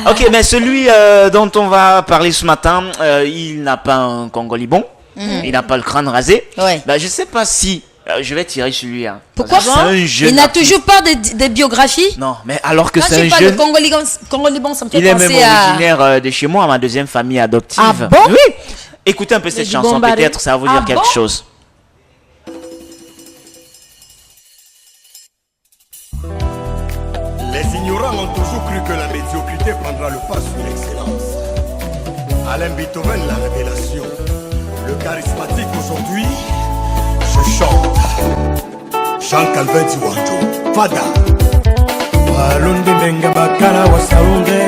[SPEAKER 3] Ok, mais celui dont on va parler ce matin, il n'a pas un Congolibon, il n'a pas le crâne rasé.
[SPEAKER 1] Ouais.
[SPEAKER 3] Bah, je sais pas si je vais tirer sur lui. Hein.
[SPEAKER 1] Pourquoi il n'a toujours pas de biographie?
[SPEAKER 3] Non, mais alors que
[SPEAKER 1] c'est un jeune. Quand tu parles de Congolibon, ça me fait penser à...
[SPEAKER 3] Il est même originaire de chez moi, ma deuxième famille adoptive.
[SPEAKER 1] Ah bon?
[SPEAKER 3] Oui. Écoutez un peu cette chanson, peut-être ça va vous dire quelque chose.
[SPEAKER 10] Les ignorants ont toujours cru que la médiocrité prendra le pas sur l'excellence. Alain Beethoven, la révélation. Le charismatique aujourd'hui, je chante. Jean-Calvin Diwanjo, Fada.
[SPEAKER 6] Walundi benga bakala wasaunge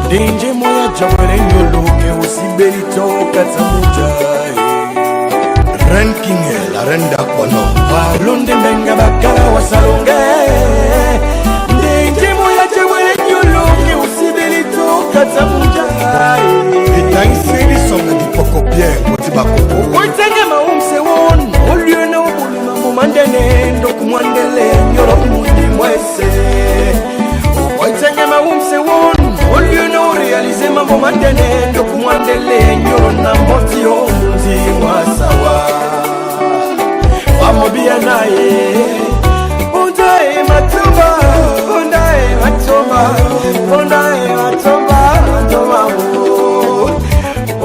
[SPEAKER 6] Dinje moya jawele nyoloke usibelito katamuja
[SPEAKER 10] Ren King, la reine d'Akbono.
[SPEAKER 6] Walundi benga bakala wasaunge Dinje moya jawele nyoloke usibelito katamuja
[SPEAKER 10] Etaiseli songa di poko bien, moti bakoko.
[SPEAKER 6] Oitenge maumse won Olyo na ubulima mumandene Ndoku mwandele nyoro mundi mwese Oitenge maumse won Olyo na realize mambo mandene Ndoku mwandele nyoro na mboti omundi mwasawa Wamobia naye Undae matoba Undae matoba Undae matoba Matoba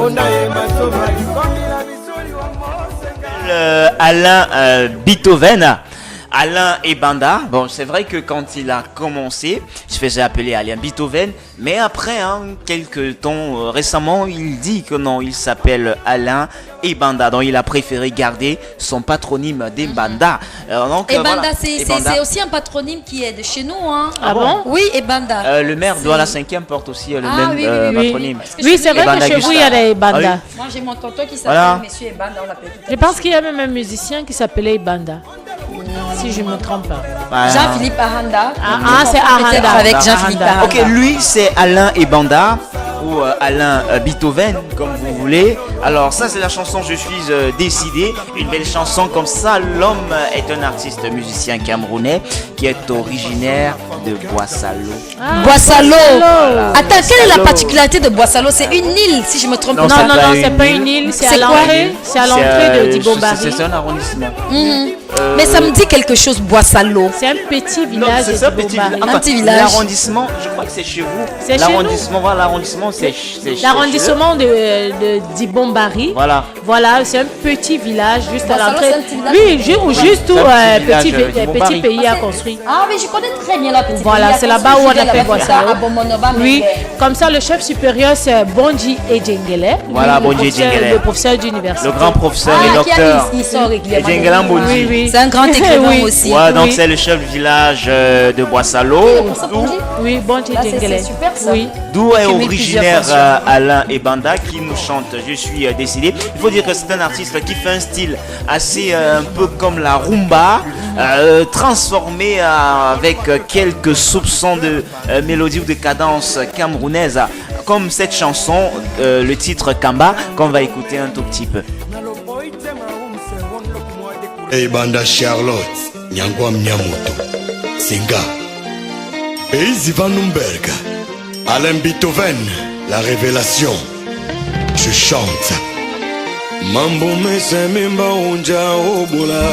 [SPEAKER 6] Undae matoba
[SPEAKER 3] Alain Beethoven. Alain Ebanda, bon c'est vrai que quand il a commencé, je faisais appeler Alain Beethoven, mais après, quelques temps récemment, il dit que non, il s'appelle Alain Ebanda, donc il a préféré garder son patronyme d'Ebanda.
[SPEAKER 1] Ebanda, voilà, c'est aussi un patronyme qui est de chez nous. Hein.
[SPEAKER 2] Ah bon?
[SPEAKER 1] Oui, Ebanda.
[SPEAKER 3] Le maire de la 5e porte aussi le même patronyme.
[SPEAKER 2] Oui, c'est vrai Ebanda que chez vous, il y a des Ebanda.
[SPEAKER 1] Ah, oui. Moi, j'ai mon tonton qui s'appelle Monsieur Ebanda, on l'appelle.
[SPEAKER 2] Je pense qu'il y a même un musicien qui s'appelait Ebanda. Si je ne me trompe pas.
[SPEAKER 1] Jean-Philippe Aranda.
[SPEAKER 2] C'est Aranda.
[SPEAKER 1] Avec Jean-Philippe Aranda.
[SPEAKER 3] Ok, lui c'est Alain Ebanda ou Alain Beethoven, comme vous voulez. Alors ça c'est la chanson Je suis décidé. Une belle chanson comme ça. L'homme est un artiste musicien camerounais qui est originaire de Boissalo.
[SPEAKER 1] Boissalo. Attends, quelle est la particularité de Boissalo? C'est une île, si je me trompe pas.
[SPEAKER 2] Non, c'est pas une île. C'est à l'entrée. C'est à l'entrée de Dibombari.
[SPEAKER 3] C'est un arrondissement.
[SPEAKER 1] Mais ça me dit quelque chose, Boissalo.
[SPEAKER 2] C'est un petit village.
[SPEAKER 3] C'est un petit village. L'arrondissement, je crois que c'est chez vous.
[SPEAKER 2] C'est chez nous.
[SPEAKER 3] Voilà, l'arrondissement, c'est
[SPEAKER 2] l'arrondissement de Dibombari. Voilà, c'est un petit village juste à l'entrée. Oui, juste où petit pays a construit.
[SPEAKER 1] Ah oui, je connais très bien la petite.
[SPEAKER 2] Voilà, c'est là-bas où on appelle Boissalo. Oui, comme ça, le chef supérieur, c'est Bonji Edjengele.
[SPEAKER 3] Voilà, Bonji Edjengele.
[SPEAKER 2] Le professeur d'université.
[SPEAKER 3] Le grand professeur et docteur. Edjengele Bonji.
[SPEAKER 1] Oui. C'est un grand écrivain aussi.
[SPEAKER 3] Ouais, donc c'est le chef du village de Boissalo.
[SPEAKER 2] Oui, Bonji Edjengele.
[SPEAKER 1] C'est super ça.
[SPEAKER 2] Oui.
[SPEAKER 3] D'où est originaire Alain Ebanda qui nous chante Je suis décidé. Il faut dire que c'est un artiste qui fait un style assez un peu comme la rumba, transformé avec quelques soupçons de mélodie ou de cadence camerounaise, comme cette chanson, le titre Kamba, qu'on va écouter un tout petit peu.
[SPEAKER 10] Ebanda Charlotte, Nyangwam Nyamoto, Singa, Easy Van Numberg, Alain Beethoven, la révélation. Je chante. Mambo mese mimba unja obola,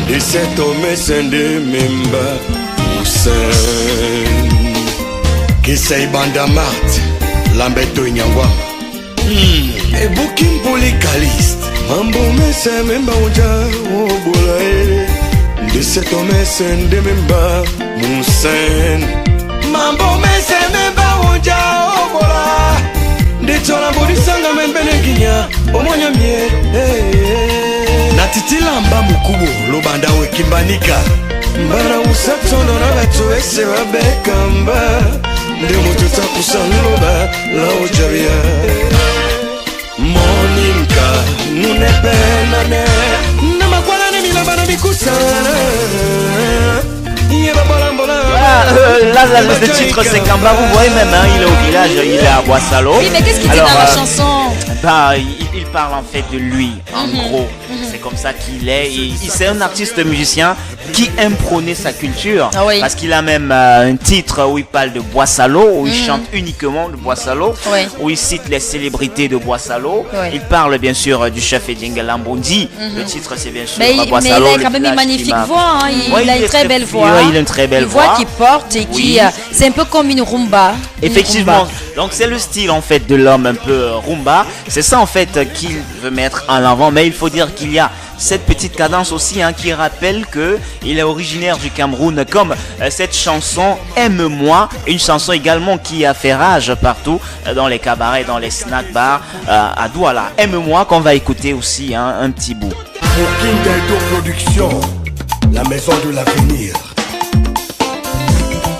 [SPEAKER 10] 17 mese de mimba Hussein. Kisa Ibanda Mart, Lambeto Nyangwam. Et booking pour les calistes. Mambo mese mimba unja obola, 17 mese de mimba Hussein. Mambo mese mimba unja obola, Ndetola bodisanga membeneginya omonya mie Natitila mba mukubo lobanda wekimbanika Mbara usatono na bato ese wabekamba Ndemo tutakusa loba la ojabia Moninka nunepenane Namakwala ne milaba na mikusana
[SPEAKER 3] Là, le titre c'est Kamba, vous voyez même, il est au village, il est à Boissalo.
[SPEAKER 1] Oui, mais qu'est-ce qu'il dit dans la chanson?
[SPEAKER 3] Il parle en fait de lui, en gros. C'est comme ça qu'il est. C'est un artiste musicien qui aime prôner sa culture. Parce qu'il a même un titre où il parle de Boissalo, où il chante uniquement de Boissalo, où il cite les célébrités de Boissalo. Il parle bien sûr du chef Edjengele Mbondi. Le titre c'est bien sûr Boissalo.
[SPEAKER 1] Mais il a quand même une magnifique voix. Il a une très belle voix.
[SPEAKER 3] Il a une très belle voix.
[SPEAKER 1] Une voix qui porte et qui. C'est un peu comme une rumba.
[SPEAKER 3] Effectivement. Donc c'est le style en fait de l'homme un peu rumba. C'est ça en fait qu'il veut mettre en avant. Mais il faut dire qu'il y a cette petite cadence aussi qui rappelle qu'il est originaire du Cameroun, comme cette chanson Aime-moi, une chanson également qui a fait rage partout dans les cabarets, dans les snack bars à Douala. Aime-moi qu'on va écouter aussi un petit bout.
[SPEAKER 10] King Daido Production, la maison de l'avenir.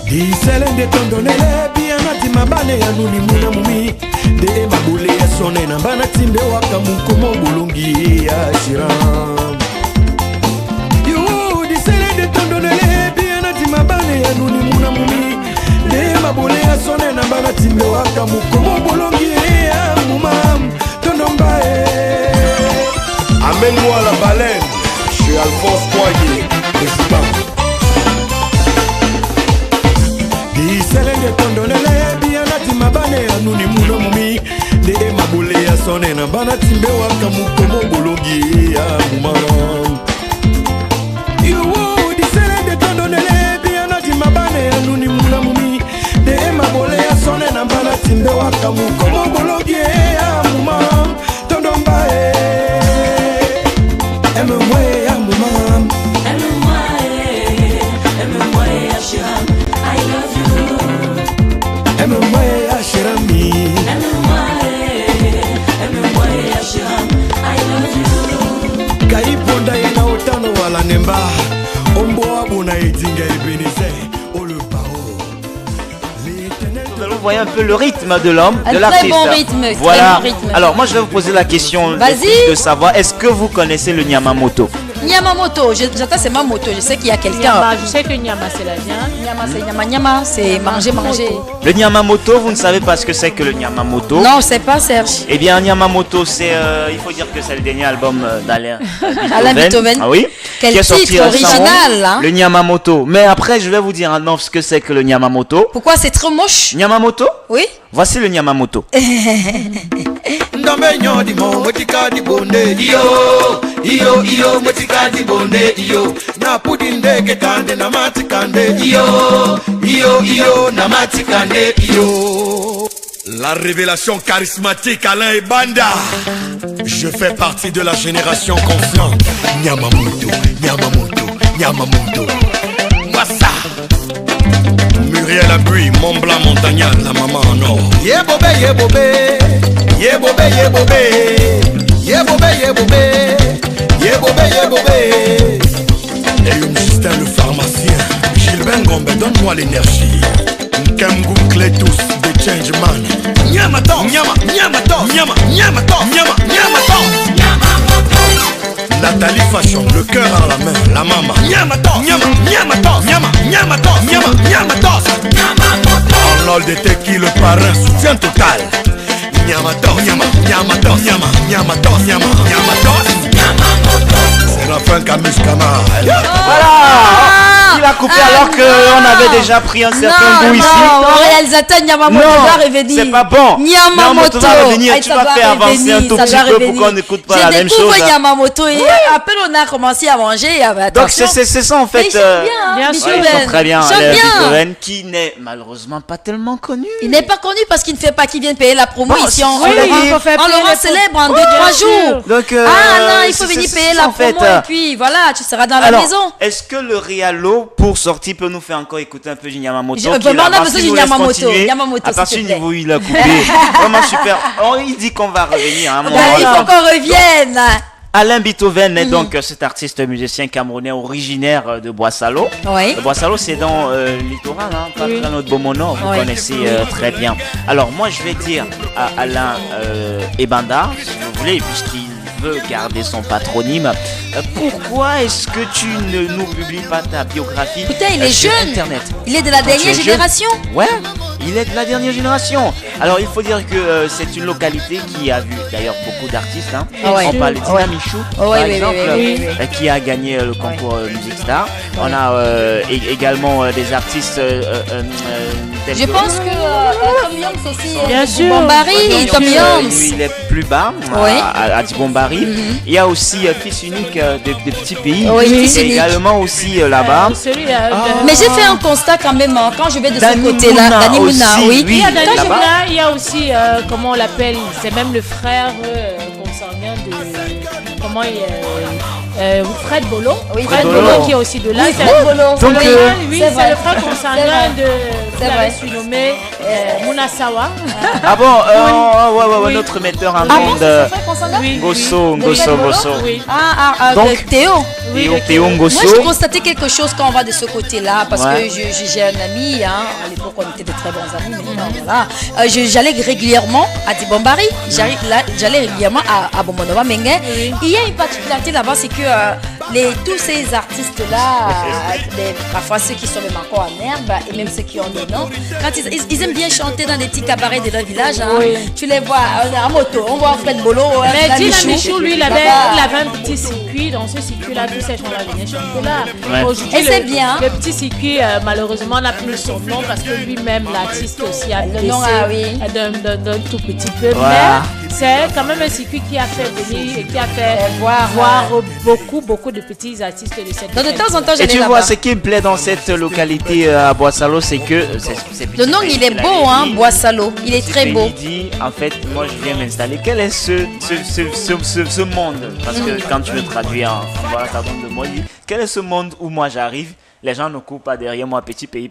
[SPEAKER 9] Diselende tondonele bien ati mabane ya nuni muna mumi de mabule ya sone na bana timbe waka mukomo bulungi ya shiram. You diselende tondonele bien ati mabane ya nuni muna mumi de mabule ya sone na bana timbe waka mukomo bulungi ya mumam tondombae.
[SPEAKER 10] Amène-moi la baleine, je suis Alphonse Poirier, président.
[SPEAKER 9] Diselenge tondonele biana timabane anuni muno mumi de mabule ya sone na bana timbe waka mukomo bolongi ya muma. You diselenge tondonele biana timabane anuni muno mumi de mabule ya sone na bana timbe waka mukomo bolongi ya muma. Tondombae aime-moi ya muma, aime-moi ya shiram. I love you. Aime-moi ya shirami. Aime-moi ya shiram. I love you. Kaiponda yana otano wala nemba. Ombo abuna etinga ebenize. Oh le pao.
[SPEAKER 3] Nous allons voir un peu le rythme de l'homme, de l'artiste.
[SPEAKER 1] Très bon rythme.
[SPEAKER 3] Voilà.
[SPEAKER 1] Très bon rythme.
[SPEAKER 3] Alors moi je vais vous poser la question de savoir, est-ce que vous connaissez le Nyamamoto?
[SPEAKER 1] Nyamamoto, j'attends c'est ma moto, je sais qu'il y a quelqu'un.
[SPEAKER 2] Je sais que Nyama c'est la viande.
[SPEAKER 1] Nyama c'est nyama, c'est manger.
[SPEAKER 3] Le Nyamamoto, vous ne savez pas ce que c'est que le Nyamamoto?
[SPEAKER 1] Non, c'est pas Serge.
[SPEAKER 3] Eh bien Nyamamoto, c'est, il faut dire que c'est le dernier album d'Alain
[SPEAKER 1] Beethoven.
[SPEAKER 3] Ah oui.
[SPEAKER 1] Quel
[SPEAKER 3] qui est sorti
[SPEAKER 1] titre original, hein?
[SPEAKER 3] Le Nyamamoto. Mais après je vais vous dire non ce que c'est que le Nyamamoto.
[SPEAKER 1] Pourquoi c'est trop moche?
[SPEAKER 3] Nyamamoto?
[SPEAKER 1] Oui.
[SPEAKER 3] Voici le Nyamamoto.
[SPEAKER 9] Ndombenyo di mo motika di bonde iyo iyo iyo motika di bonde iyo na pudinde ketande na matikande iyo iyo iyo na matikande iyo.
[SPEAKER 10] La révélation charismatique Alain Ebanda. Je fais partie de la génération consciente. Nyamamoto, Nyamamoto, Nyamamoto. Moi ça. Muriel Abuy, Mont Blanc Montagnard, la maman en or.
[SPEAKER 9] Yeah bobé, yeah bobé. Yeah bobé, yeah bobé. Yeah bobé, yeah bobé. Yeah bobé, yeah bobé.
[SPEAKER 10] Et une Justin le pharmacien. Gilbert Ngombe, donne-moi l'énergie. Nkemgou Clétus, de Changeman. Nyamato, Nyama, Nyamato, Nyama, Nyamato, Nyama, Nyamato. Nathalie Fashion, le cœur à la main, la maman. Nyamato, Nyama, Nyamato, Nyama, Nyamato, Nyama, Nyamato. Arnold était qui le parrain, soutien total. Nyamato, Nyama, Nyamato, Nyama, Nyamato, Nyama, Nyamato. C'est la fin Camus Camara.
[SPEAKER 3] Voilà. Il a coupé alors qu'on avait déjà pris un certain goût ici.
[SPEAKER 1] Non, le réalisateur Nyamamoto va revenir.
[SPEAKER 3] C'est pas bon.
[SPEAKER 1] Nyamamoto
[SPEAKER 3] va revenir. Tu vas faire avancer un tout petit peu pour qu'on n'écoute pas la même chose.
[SPEAKER 1] J'ai découvert Nyamamoto et à peine on a commencé à manger.
[SPEAKER 3] Donc c'est ça en fait.
[SPEAKER 1] Bien sûr.
[SPEAKER 3] Ils sont très bien. Beethoven qui n'est malheureusement pas tellement connu.
[SPEAKER 1] Il n'est pas connu parce qu'il ne fait pas qu'il vienne payer la promo ici. On le rend célèbre en 2-3 jours.
[SPEAKER 3] Donc
[SPEAKER 1] non, il faut venir payer la promo et puis voilà, tu seras dans la maison.
[SPEAKER 3] Est-ce que le Rialo pour sortir peut nous faire encore écouter un peu du Nyamamoto?
[SPEAKER 1] On a besoin du Nyamamoto.
[SPEAKER 3] À partir du niveau où il a coupé. Vraiment super. Il dit qu'on va revenir à un moment.
[SPEAKER 1] Il faut qu'on revienne.
[SPEAKER 3] Alain Beethoven est donc cet artiste musicien camerounais originaire de Boissalo.
[SPEAKER 1] Oui.
[SPEAKER 3] Boissalo, c'est dans le littoral, hein, pas dans notre Beaumont-Nord, vous connaissez très bien. Alors moi, je vais dire à Alain Ebanda, si vous voulez, puisqu'il veut garder son patronyme, pourquoi est-ce que tu ne nous publies pas ta biographie?
[SPEAKER 1] Putain, il est
[SPEAKER 3] sur
[SPEAKER 1] jeune.
[SPEAKER 3] Internet.
[SPEAKER 1] Il est de la dernière génération.
[SPEAKER 3] Ouais, il est de la dernière génération. Alors il faut dire que c'est une localité qui a vu d'ailleurs beaucoup d'artistes. Hein. On parle de Tina Michou, par exemple, qui a gagné le concours Music Star. On a également des artistes.
[SPEAKER 1] Je pense que Tom Yoms aussi.
[SPEAKER 2] Bien sûr.
[SPEAKER 1] Bombari, Tom Yoms.
[SPEAKER 3] Lui, il est plus bas, à Dibombari. Il y a aussi Fils Unique des petits pays.
[SPEAKER 1] Fils Unique.
[SPEAKER 3] Également aussi là-bas.
[SPEAKER 1] Mais j'ai fait un constat quand même quand je vais de ce côté-là. Dani Mouna, oui.
[SPEAKER 2] Il y a aussi, comment on l'appelle, c'est même le frère consanguin de. Comment il Fred Bolo. Fred Bolo qui est aussi de là.
[SPEAKER 1] Oui, Fred Bolo.
[SPEAKER 2] Oui, c'est le frère consanguin de. Vous l'avez surnommé Munasawa.
[SPEAKER 3] Ah bon, ouais, notre metteur en ondes. Ngosso.
[SPEAKER 1] Donc Théo.
[SPEAKER 3] Théo Ngosso.
[SPEAKER 1] Moi, je constatais quelque chose quand on va de ce côté-là, parce que j'ai un ami, à l'époque on était de très bons amis, maintenant voilà. J'allais régulièrement à Dibombari, j'allais régulièrement à Bomonova Mengue. Il y a une particularité là-bas, c'est que tous ces artistes-là, parfois ceux qui sont même encore en herbe, et même ceux qui ont des noms, quand ils aiment bien chanter dans des petits cabarets de leur village, tu les vois à moto, on voit Fred Bolo.
[SPEAKER 2] Mais Dina Michou, lui, il avait un petit circuit, dans ce circuit-là, tous ces gens-là venaient chanter là.
[SPEAKER 1] Et c'est bien.
[SPEAKER 2] Le petit circuit, malheureusement, n'a plus son nom parce que lui-même, l'artiste aussi, a
[SPEAKER 1] le nom
[SPEAKER 2] d'un tout petit peu. Mais c'est quand même un circuit qui a fait venir et qui a fait voir beaucoup de petits artistes de cette
[SPEAKER 1] région. De temps en temps,
[SPEAKER 3] et tu vois, ce qui me plaît dans cette localité à Boissalo, c'est que
[SPEAKER 1] le nom, il est beau, hein, Boissalo. Il est très beau.
[SPEAKER 3] Dit, en fait, moi, je viens m'installer. Quel est ce monde? Parce que quand tu veux traduire en voilà, ta bande de mots, quel est ce monde où moi j'arrive? Les gens ne courent pas derrière moi, petit pays.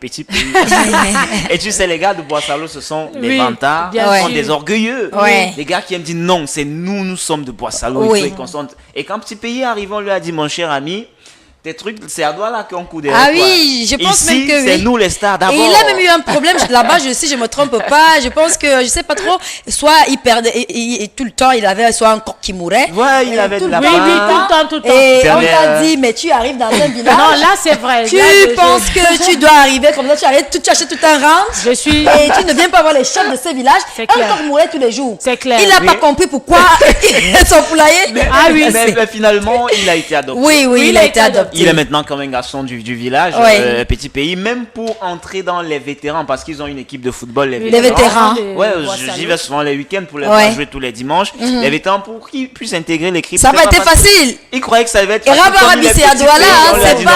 [SPEAKER 3] Et tu sais, les gars de Boissalo, ce sont des vantards, ce sont des orgueilleux. Les gars qui aiment dire non, c'est nous sommes de Boissalo. Et quand petit pays arrive, on lui a dit, mon cher ami, tes trucs, c'est à Douala qu'on court derrière.
[SPEAKER 1] Ah oui, je pense
[SPEAKER 3] ici,
[SPEAKER 1] même que
[SPEAKER 3] c'est nous les stars d'abord.
[SPEAKER 1] Et il a même eu un problème là-bas, si je me trompe pas, je pense que, je sais pas trop, soit il perdait, et tout le temps, il avait soit un corps qui mourait.
[SPEAKER 3] Ouais, il avait de la
[SPEAKER 2] tout le temps.
[SPEAKER 1] Et on t'a dit, mais tu arrives dans un village.
[SPEAKER 2] Non, là, c'est vrai.
[SPEAKER 1] Tu penses que tu dois arriver comme ça, tu achètes tout un ranch. Et tu ne viens pas voir les chefs de ces villages. Un corps mourait tous les jours.
[SPEAKER 2] C'est clair.
[SPEAKER 1] Il n'a pas compris pourquoi son poulailler.
[SPEAKER 3] Mais finalement, il a été adopté.
[SPEAKER 1] Oui, il a été adopté.
[SPEAKER 3] Il est maintenant comme un garçon du village, petit pays, même pour entrer dans les vétérans, parce qu'ils ont une équipe de football, les
[SPEAKER 1] vétérans.
[SPEAKER 3] Ouais, j'y vais souvent les week-ends pour les voir jouer tous les dimanches. Les vétérans, pour qu'ils puissent intégrer l'équipe.
[SPEAKER 1] Ça va être facile.
[SPEAKER 3] Ils croyaient que ça allait être facile.
[SPEAKER 1] Et Rabarabi, c'est à Douala, c'est pas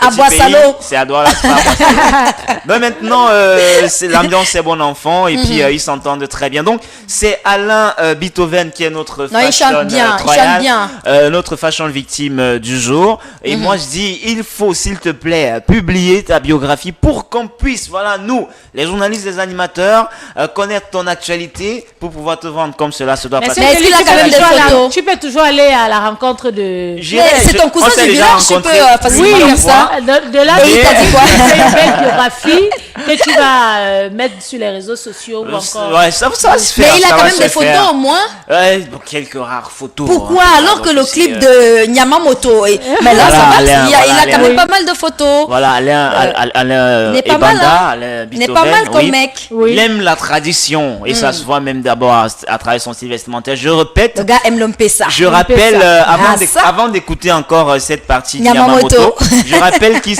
[SPEAKER 1] à Boissalo.
[SPEAKER 3] C'est à Douala, c'est pas à Boissalo. Mais maintenant, l'ambiance est bon enfant, et puis ils s'entendent très bien. Donc, c'est Alain Beethoven qui est notre fashion royal, notre fashion victime du jour. Et moi, je dis, il faut, s'il te plaît, publier ta biographie pour qu'on puisse, voilà, nous, les journalistes, les animateurs, connaître ton actualité pour pouvoir te vendre comme cela se doit passer.
[SPEAKER 1] Mais est-ce qu'il a quand même des photos?
[SPEAKER 2] Tu peux toujours aller à la rencontre de...
[SPEAKER 1] C'est ton cousin du village, tu peux facilement faire ça.
[SPEAKER 2] De là,
[SPEAKER 1] et il t'a dit quoi?
[SPEAKER 2] C'est une belle biographie que tu vas mettre sur les réseaux sociaux ou encore...
[SPEAKER 3] Ouais, ça va se faire.
[SPEAKER 1] Mais il a quand même des photos au moins.
[SPEAKER 3] Ouais, quelques rares photos.
[SPEAKER 1] Pourquoi? Alors que le clip de Nyamamoto, mais là, ça va, il a quand même pas mal de photos.
[SPEAKER 3] Voilà, Alain Ebanda,
[SPEAKER 1] il n'est pas mal comme mec.
[SPEAKER 3] Il aime la tradition et ça se voit même d'abord à travers son style vestimentaire. Je répète.
[SPEAKER 1] Le gars aime l'Ompessa.
[SPEAKER 3] Je rappelle, avant d'écouter encore cette partie de Nyamamoto, je rappelle qu'il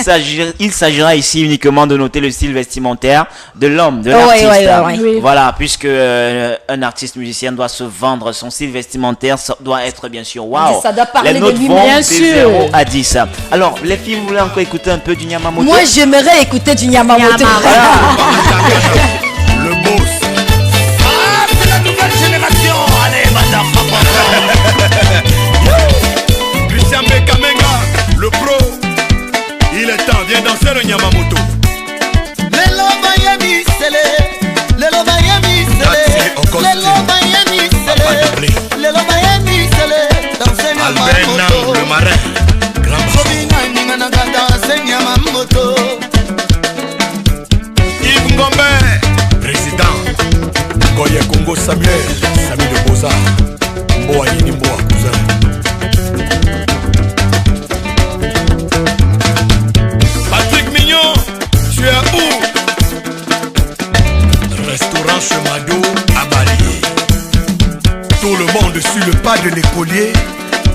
[SPEAKER 3] s'agira ici uniquement de noter le style vestimentaire de l'homme, de l'artiste. Voilà, puisque un artiste musicien doit se vendre, son style vestimentaire doit être bien sûr waouh.
[SPEAKER 1] Ça doit parler
[SPEAKER 3] les notes
[SPEAKER 1] de lui,
[SPEAKER 3] vont
[SPEAKER 1] bien
[SPEAKER 3] de
[SPEAKER 1] sûr.
[SPEAKER 3] 0 à 10. Alors, les filles, vous voulez encore écouter un peu du Nyamamoto?
[SPEAKER 1] Moi, j'aimerais écouter du Nyamamoto.
[SPEAKER 10] Le boss. Ah, c'est la nouvelle génération. Allez, madame. Lucien Bekamenga, le pro. Il est temps, viens danser le Nyamamoto.
[SPEAKER 11] Lelo Miami Sele, Lelo Miami Sele, Lelo Miami Sele, Lelo Miami Sele, danser Nyamamoto.
[SPEAKER 10] Le marin. Yves Ngombe, président. Goye Congo Samuel, Samy de Boza. Mboa Yini Mboa, cousin. Patrick Mignon, tu es où? Restaurant Chemado à Bali. Tout le monde suit le pas de l'écolier.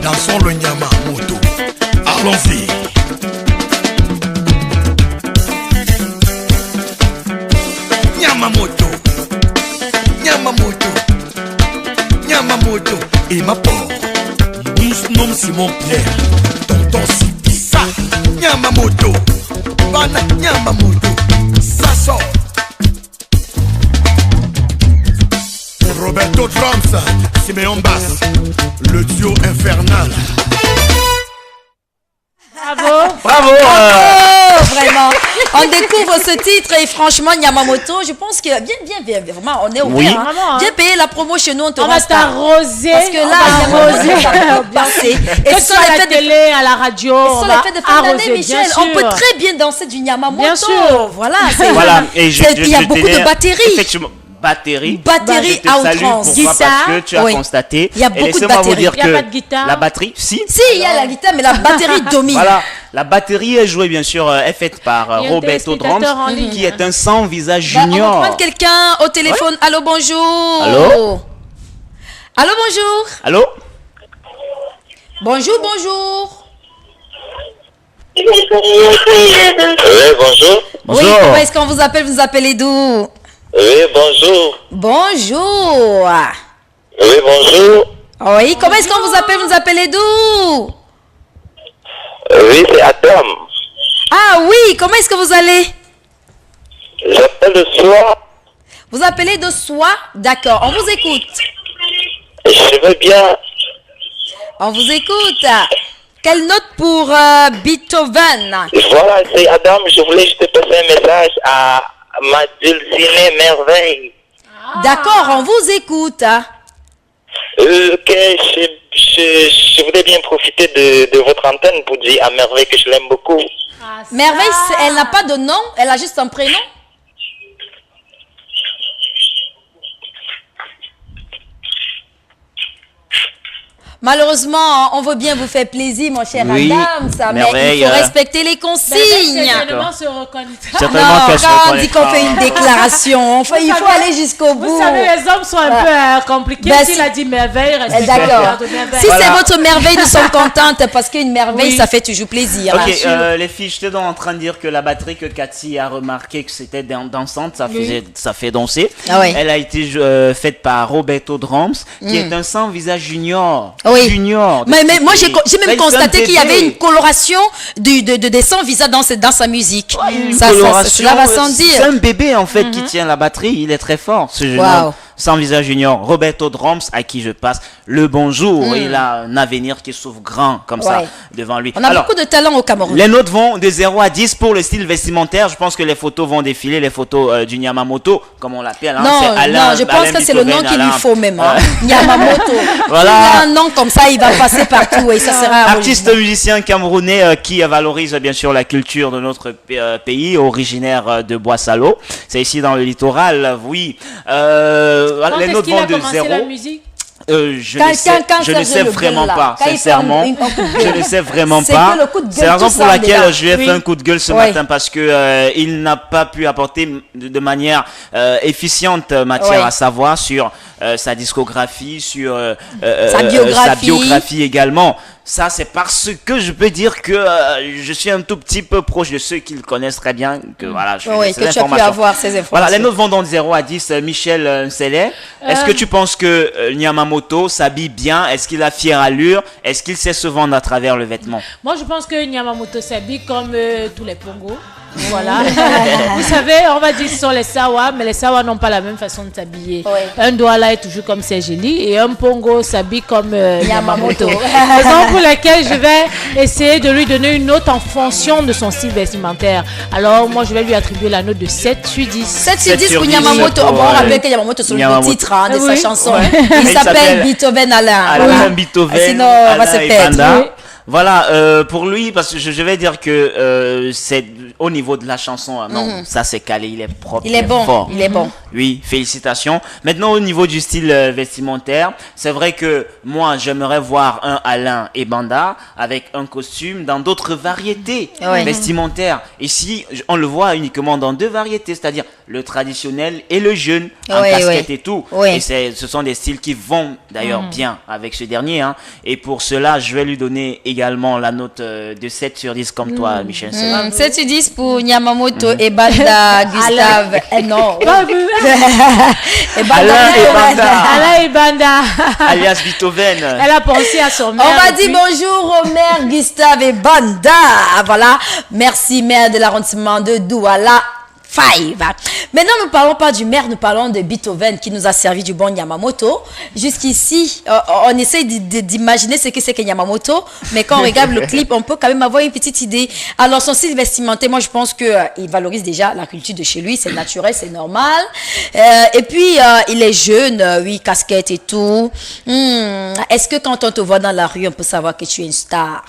[SPEAKER 10] Dansons le Nyamamoto. Allons-y. Nyamamoto, Nyamamoto, Nyamamoto. Et ma porte, nous nom Simon Pierre, tonton City, ça, Nyamamoto, Bana Nyamamoto, ça sort. Roberto Trumps, Siméon Bass, le duo infernal.
[SPEAKER 2] Bravo.
[SPEAKER 1] Bravo, vraiment. On on découvre ce titre et franchement, Yamamoto, je pense que viens, vraiment, on est ouvert.
[SPEAKER 3] Oui.
[SPEAKER 1] Hein. Viens payer la promo chez nous, on te
[SPEAKER 2] va t'arroser.
[SPEAKER 1] Parce que là, Yamamoto, passer.
[SPEAKER 2] Et sur la télé, à la radio, on va arroser,
[SPEAKER 1] Michel, on peut très bien danser du Yamamoto.
[SPEAKER 2] Bien sûr.
[SPEAKER 1] Voilà.
[SPEAKER 3] Et
[SPEAKER 1] il y a beaucoup de batteries.
[SPEAKER 3] Effectivement. Batterie
[SPEAKER 1] à outrance.
[SPEAKER 3] Guitare, parce que tu as constaté.
[SPEAKER 1] Il y a beaucoup de batteries.
[SPEAKER 3] Vous dire
[SPEAKER 2] il n'y a pas de guitare.
[SPEAKER 3] La batterie, si,
[SPEAKER 1] il y a la guitare, mais la batterie domine.
[SPEAKER 3] Voilà, la batterie est jouée, bien sûr, est faite par Roberto Drums, qui est un sans visage junior.
[SPEAKER 1] On va prendre quelqu'un au téléphone. Allô, bonjour.
[SPEAKER 3] Allô,
[SPEAKER 1] bonjour.
[SPEAKER 3] Allô.
[SPEAKER 1] Bonjour.
[SPEAKER 12] Oui, bonjour.
[SPEAKER 1] Oui, comment est-ce qu'on vous appelle? Vous appelez d'où?
[SPEAKER 12] Oui, bonjour.
[SPEAKER 1] Bonjour.
[SPEAKER 12] Oui, bonjour.
[SPEAKER 1] Oui, comment est-ce qu'on vous appelle? Vous appelez d'où?
[SPEAKER 12] Oui, c'est Adam.
[SPEAKER 1] Ah oui, comment est-ce que vous allez?
[SPEAKER 12] J'appelle de Soie.
[SPEAKER 1] Vous appelez de Soie? D'accord, on vous écoute.
[SPEAKER 12] Je vais bien.
[SPEAKER 1] On vous écoute. Quelle note pour Beethoven?
[SPEAKER 12] Voilà, c'est Adam. Je voulais juste passer un message à ma dulcinée merveille.
[SPEAKER 1] D'accord, on vous écoute.
[SPEAKER 12] Ok, je voudrais bien profiter de votre antenne pour dire à Merveille que je l'aime beaucoup.
[SPEAKER 1] Merveille, elle n'a pas de nom, elle a juste un prénom. Malheureusement, on veut bien vous faire plaisir, mon cher Adam, mais il faut respecter les consignes.
[SPEAKER 2] Certainement se
[SPEAKER 1] quand on dit qu'on fait une déclaration, il faut aller jusqu'au bout.
[SPEAKER 2] Vous savez, les hommes sont un peu compliqués. S'il a dit merveille, respectez.
[SPEAKER 1] D'accord. Si c'est votre merveille, nous sommes contentes parce qu'une merveille, ça fait toujours plaisir.
[SPEAKER 3] Ok, les filles, j'étais donc en train de dire que la batterie que Cathy a remarqué que c'était dansante, ça fait danser. Elle a été faite par Roberto Drums, qui est un sans visage junior. Junior.
[SPEAKER 1] Mais moi, j'ai même constaté qu'il y avait une coloration des sans-visage dans sa musique. Ça va sans dire.
[SPEAKER 3] C'est un bébé, en fait, qui tient la batterie. Il est très fort, ce jeune homme. Sans visage junior, Roberto Drums, à qui je passe le bonjour. Il a un avenir qui s'ouvre grand, comme ça, devant lui.
[SPEAKER 1] On a beaucoup de talent au Cameroun.
[SPEAKER 3] Les notes vont de 0 à 10 pour le style vestimentaire. Je pense que les photos vont défiler, les photos du Yamamoto, comme on l'appelle.
[SPEAKER 1] Non, je pense que c'est le nom qu'il lui faut même. Yamamoto.
[SPEAKER 3] Voilà.
[SPEAKER 1] Il a un nom comme ça, il va passer partout et ça sera
[SPEAKER 3] artiste musicien camerounais qui valorise bien sûr la culture de notre pays, originaire de Boissalo. C'est ici dans le littoral, oui. Les notes vont de 0. Je ne sais vraiment pas, sincèrement. Je ne sais vraiment pas. C'est la raison pour laquelle je lui ai fait un coup de gueule ce matin, parce que il n'a pas pu apporter de manière efficiente matière à savoir sur sa discographie, sur sa biographie également. Ça, c'est parce que je peux dire que je suis un tout petit peu proche de ceux qui le connaissent très bien. Que voilà, je
[SPEAKER 1] que tu as pu avoir ces informations.
[SPEAKER 3] Voilà, les notes vont de 0 à 10. Michel Nselé, est-ce que tu penses que Yamamoto s'habille bien? Est-ce qu'il a fière allure? Est-ce qu'il sait se vendre à travers le vêtement?
[SPEAKER 2] Moi, je pense que Yamamoto s'habille comme tous les pongos. Voilà. Vous savez, on va dire que ce sont les Sawa, mais les Sawa n'ont pas la même façon de s'habiller. Un Douala est toujours comme Sergeli et un Pongo s'habille comme Yamamoto. Raison pour laquelle je vais essayer de lui donner une note en fonction de son style vestimentaire. Alors, moi, je vais lui attribuer la note de 7 sur 10.
[SPEAKER 1] 7 sur 10 pour Yamamoto. On rappelle que Yamamoto, c'est le titre de sa chanson. Il s'appelle Beethoven Alain.
[SPEAKER 3] Alain Beethoven.
[SPEAKER 1] Sinon, on va se perdre.
[SPEAKER 3] Voilà, pour lui, parce que je vais dire que c'est au niveau de la chanson, non, ça c'est calé, il est propre,
[SPEAKER 1] il est bon,
[SPEAKER 3] fort.
[SPEAKER 1] Il est bon.
[SPEAKER 3] Oui, félicitations. Maintenant, au niveau du style vestimentaire, c'est vrai que moi, j'aimerais voir un Alain et Banda avec un costume dans d'autres variétés vestimentaires. Ici, on le voit uniquement dans 2 variétés, c'est-à-dire le traditionnel et le jeune, en casquette et tout. Et ce sont des styles qui vont d'ailleurs bien avec ce dernier. Hein. Et pour cela, je vais lui donner également la note de 7 sur 10 comme toi, Michel.
[SPEAKER 1] 7 sur 10 pour Yamamoto et Banda, Gustave. Non.
[SPEAKER 2] Alain et Banda.
[SPEAKER 3] Alias Beethoven.
[SPEAKER 2] Elle a pensé à son mère.
[SPEAKER 1] On va dire bonjour aux mères Gustave et Banda. Voilà. Merci, maire de l'arrondissement de Douala. Maintenant, nous ne parlons pas du maire, nous parlons de Beethoven qui nous a servi du bon Yamamoto. Jusqu'ici, on essaie d'imaginer ce que c'est que Yamamoto, mais quand on regarde le clip, on peut quand même avoir une petite idée. Alors, son style vestimentaire, moi, je pense qu'il valorise déjà la culture de chez lui, c'est naturel, c'est normal. Et puis, il est jeune, oui, casquette et tout. Est-ce que quand on te voit dans la rue, on peut savoir que tu es une star?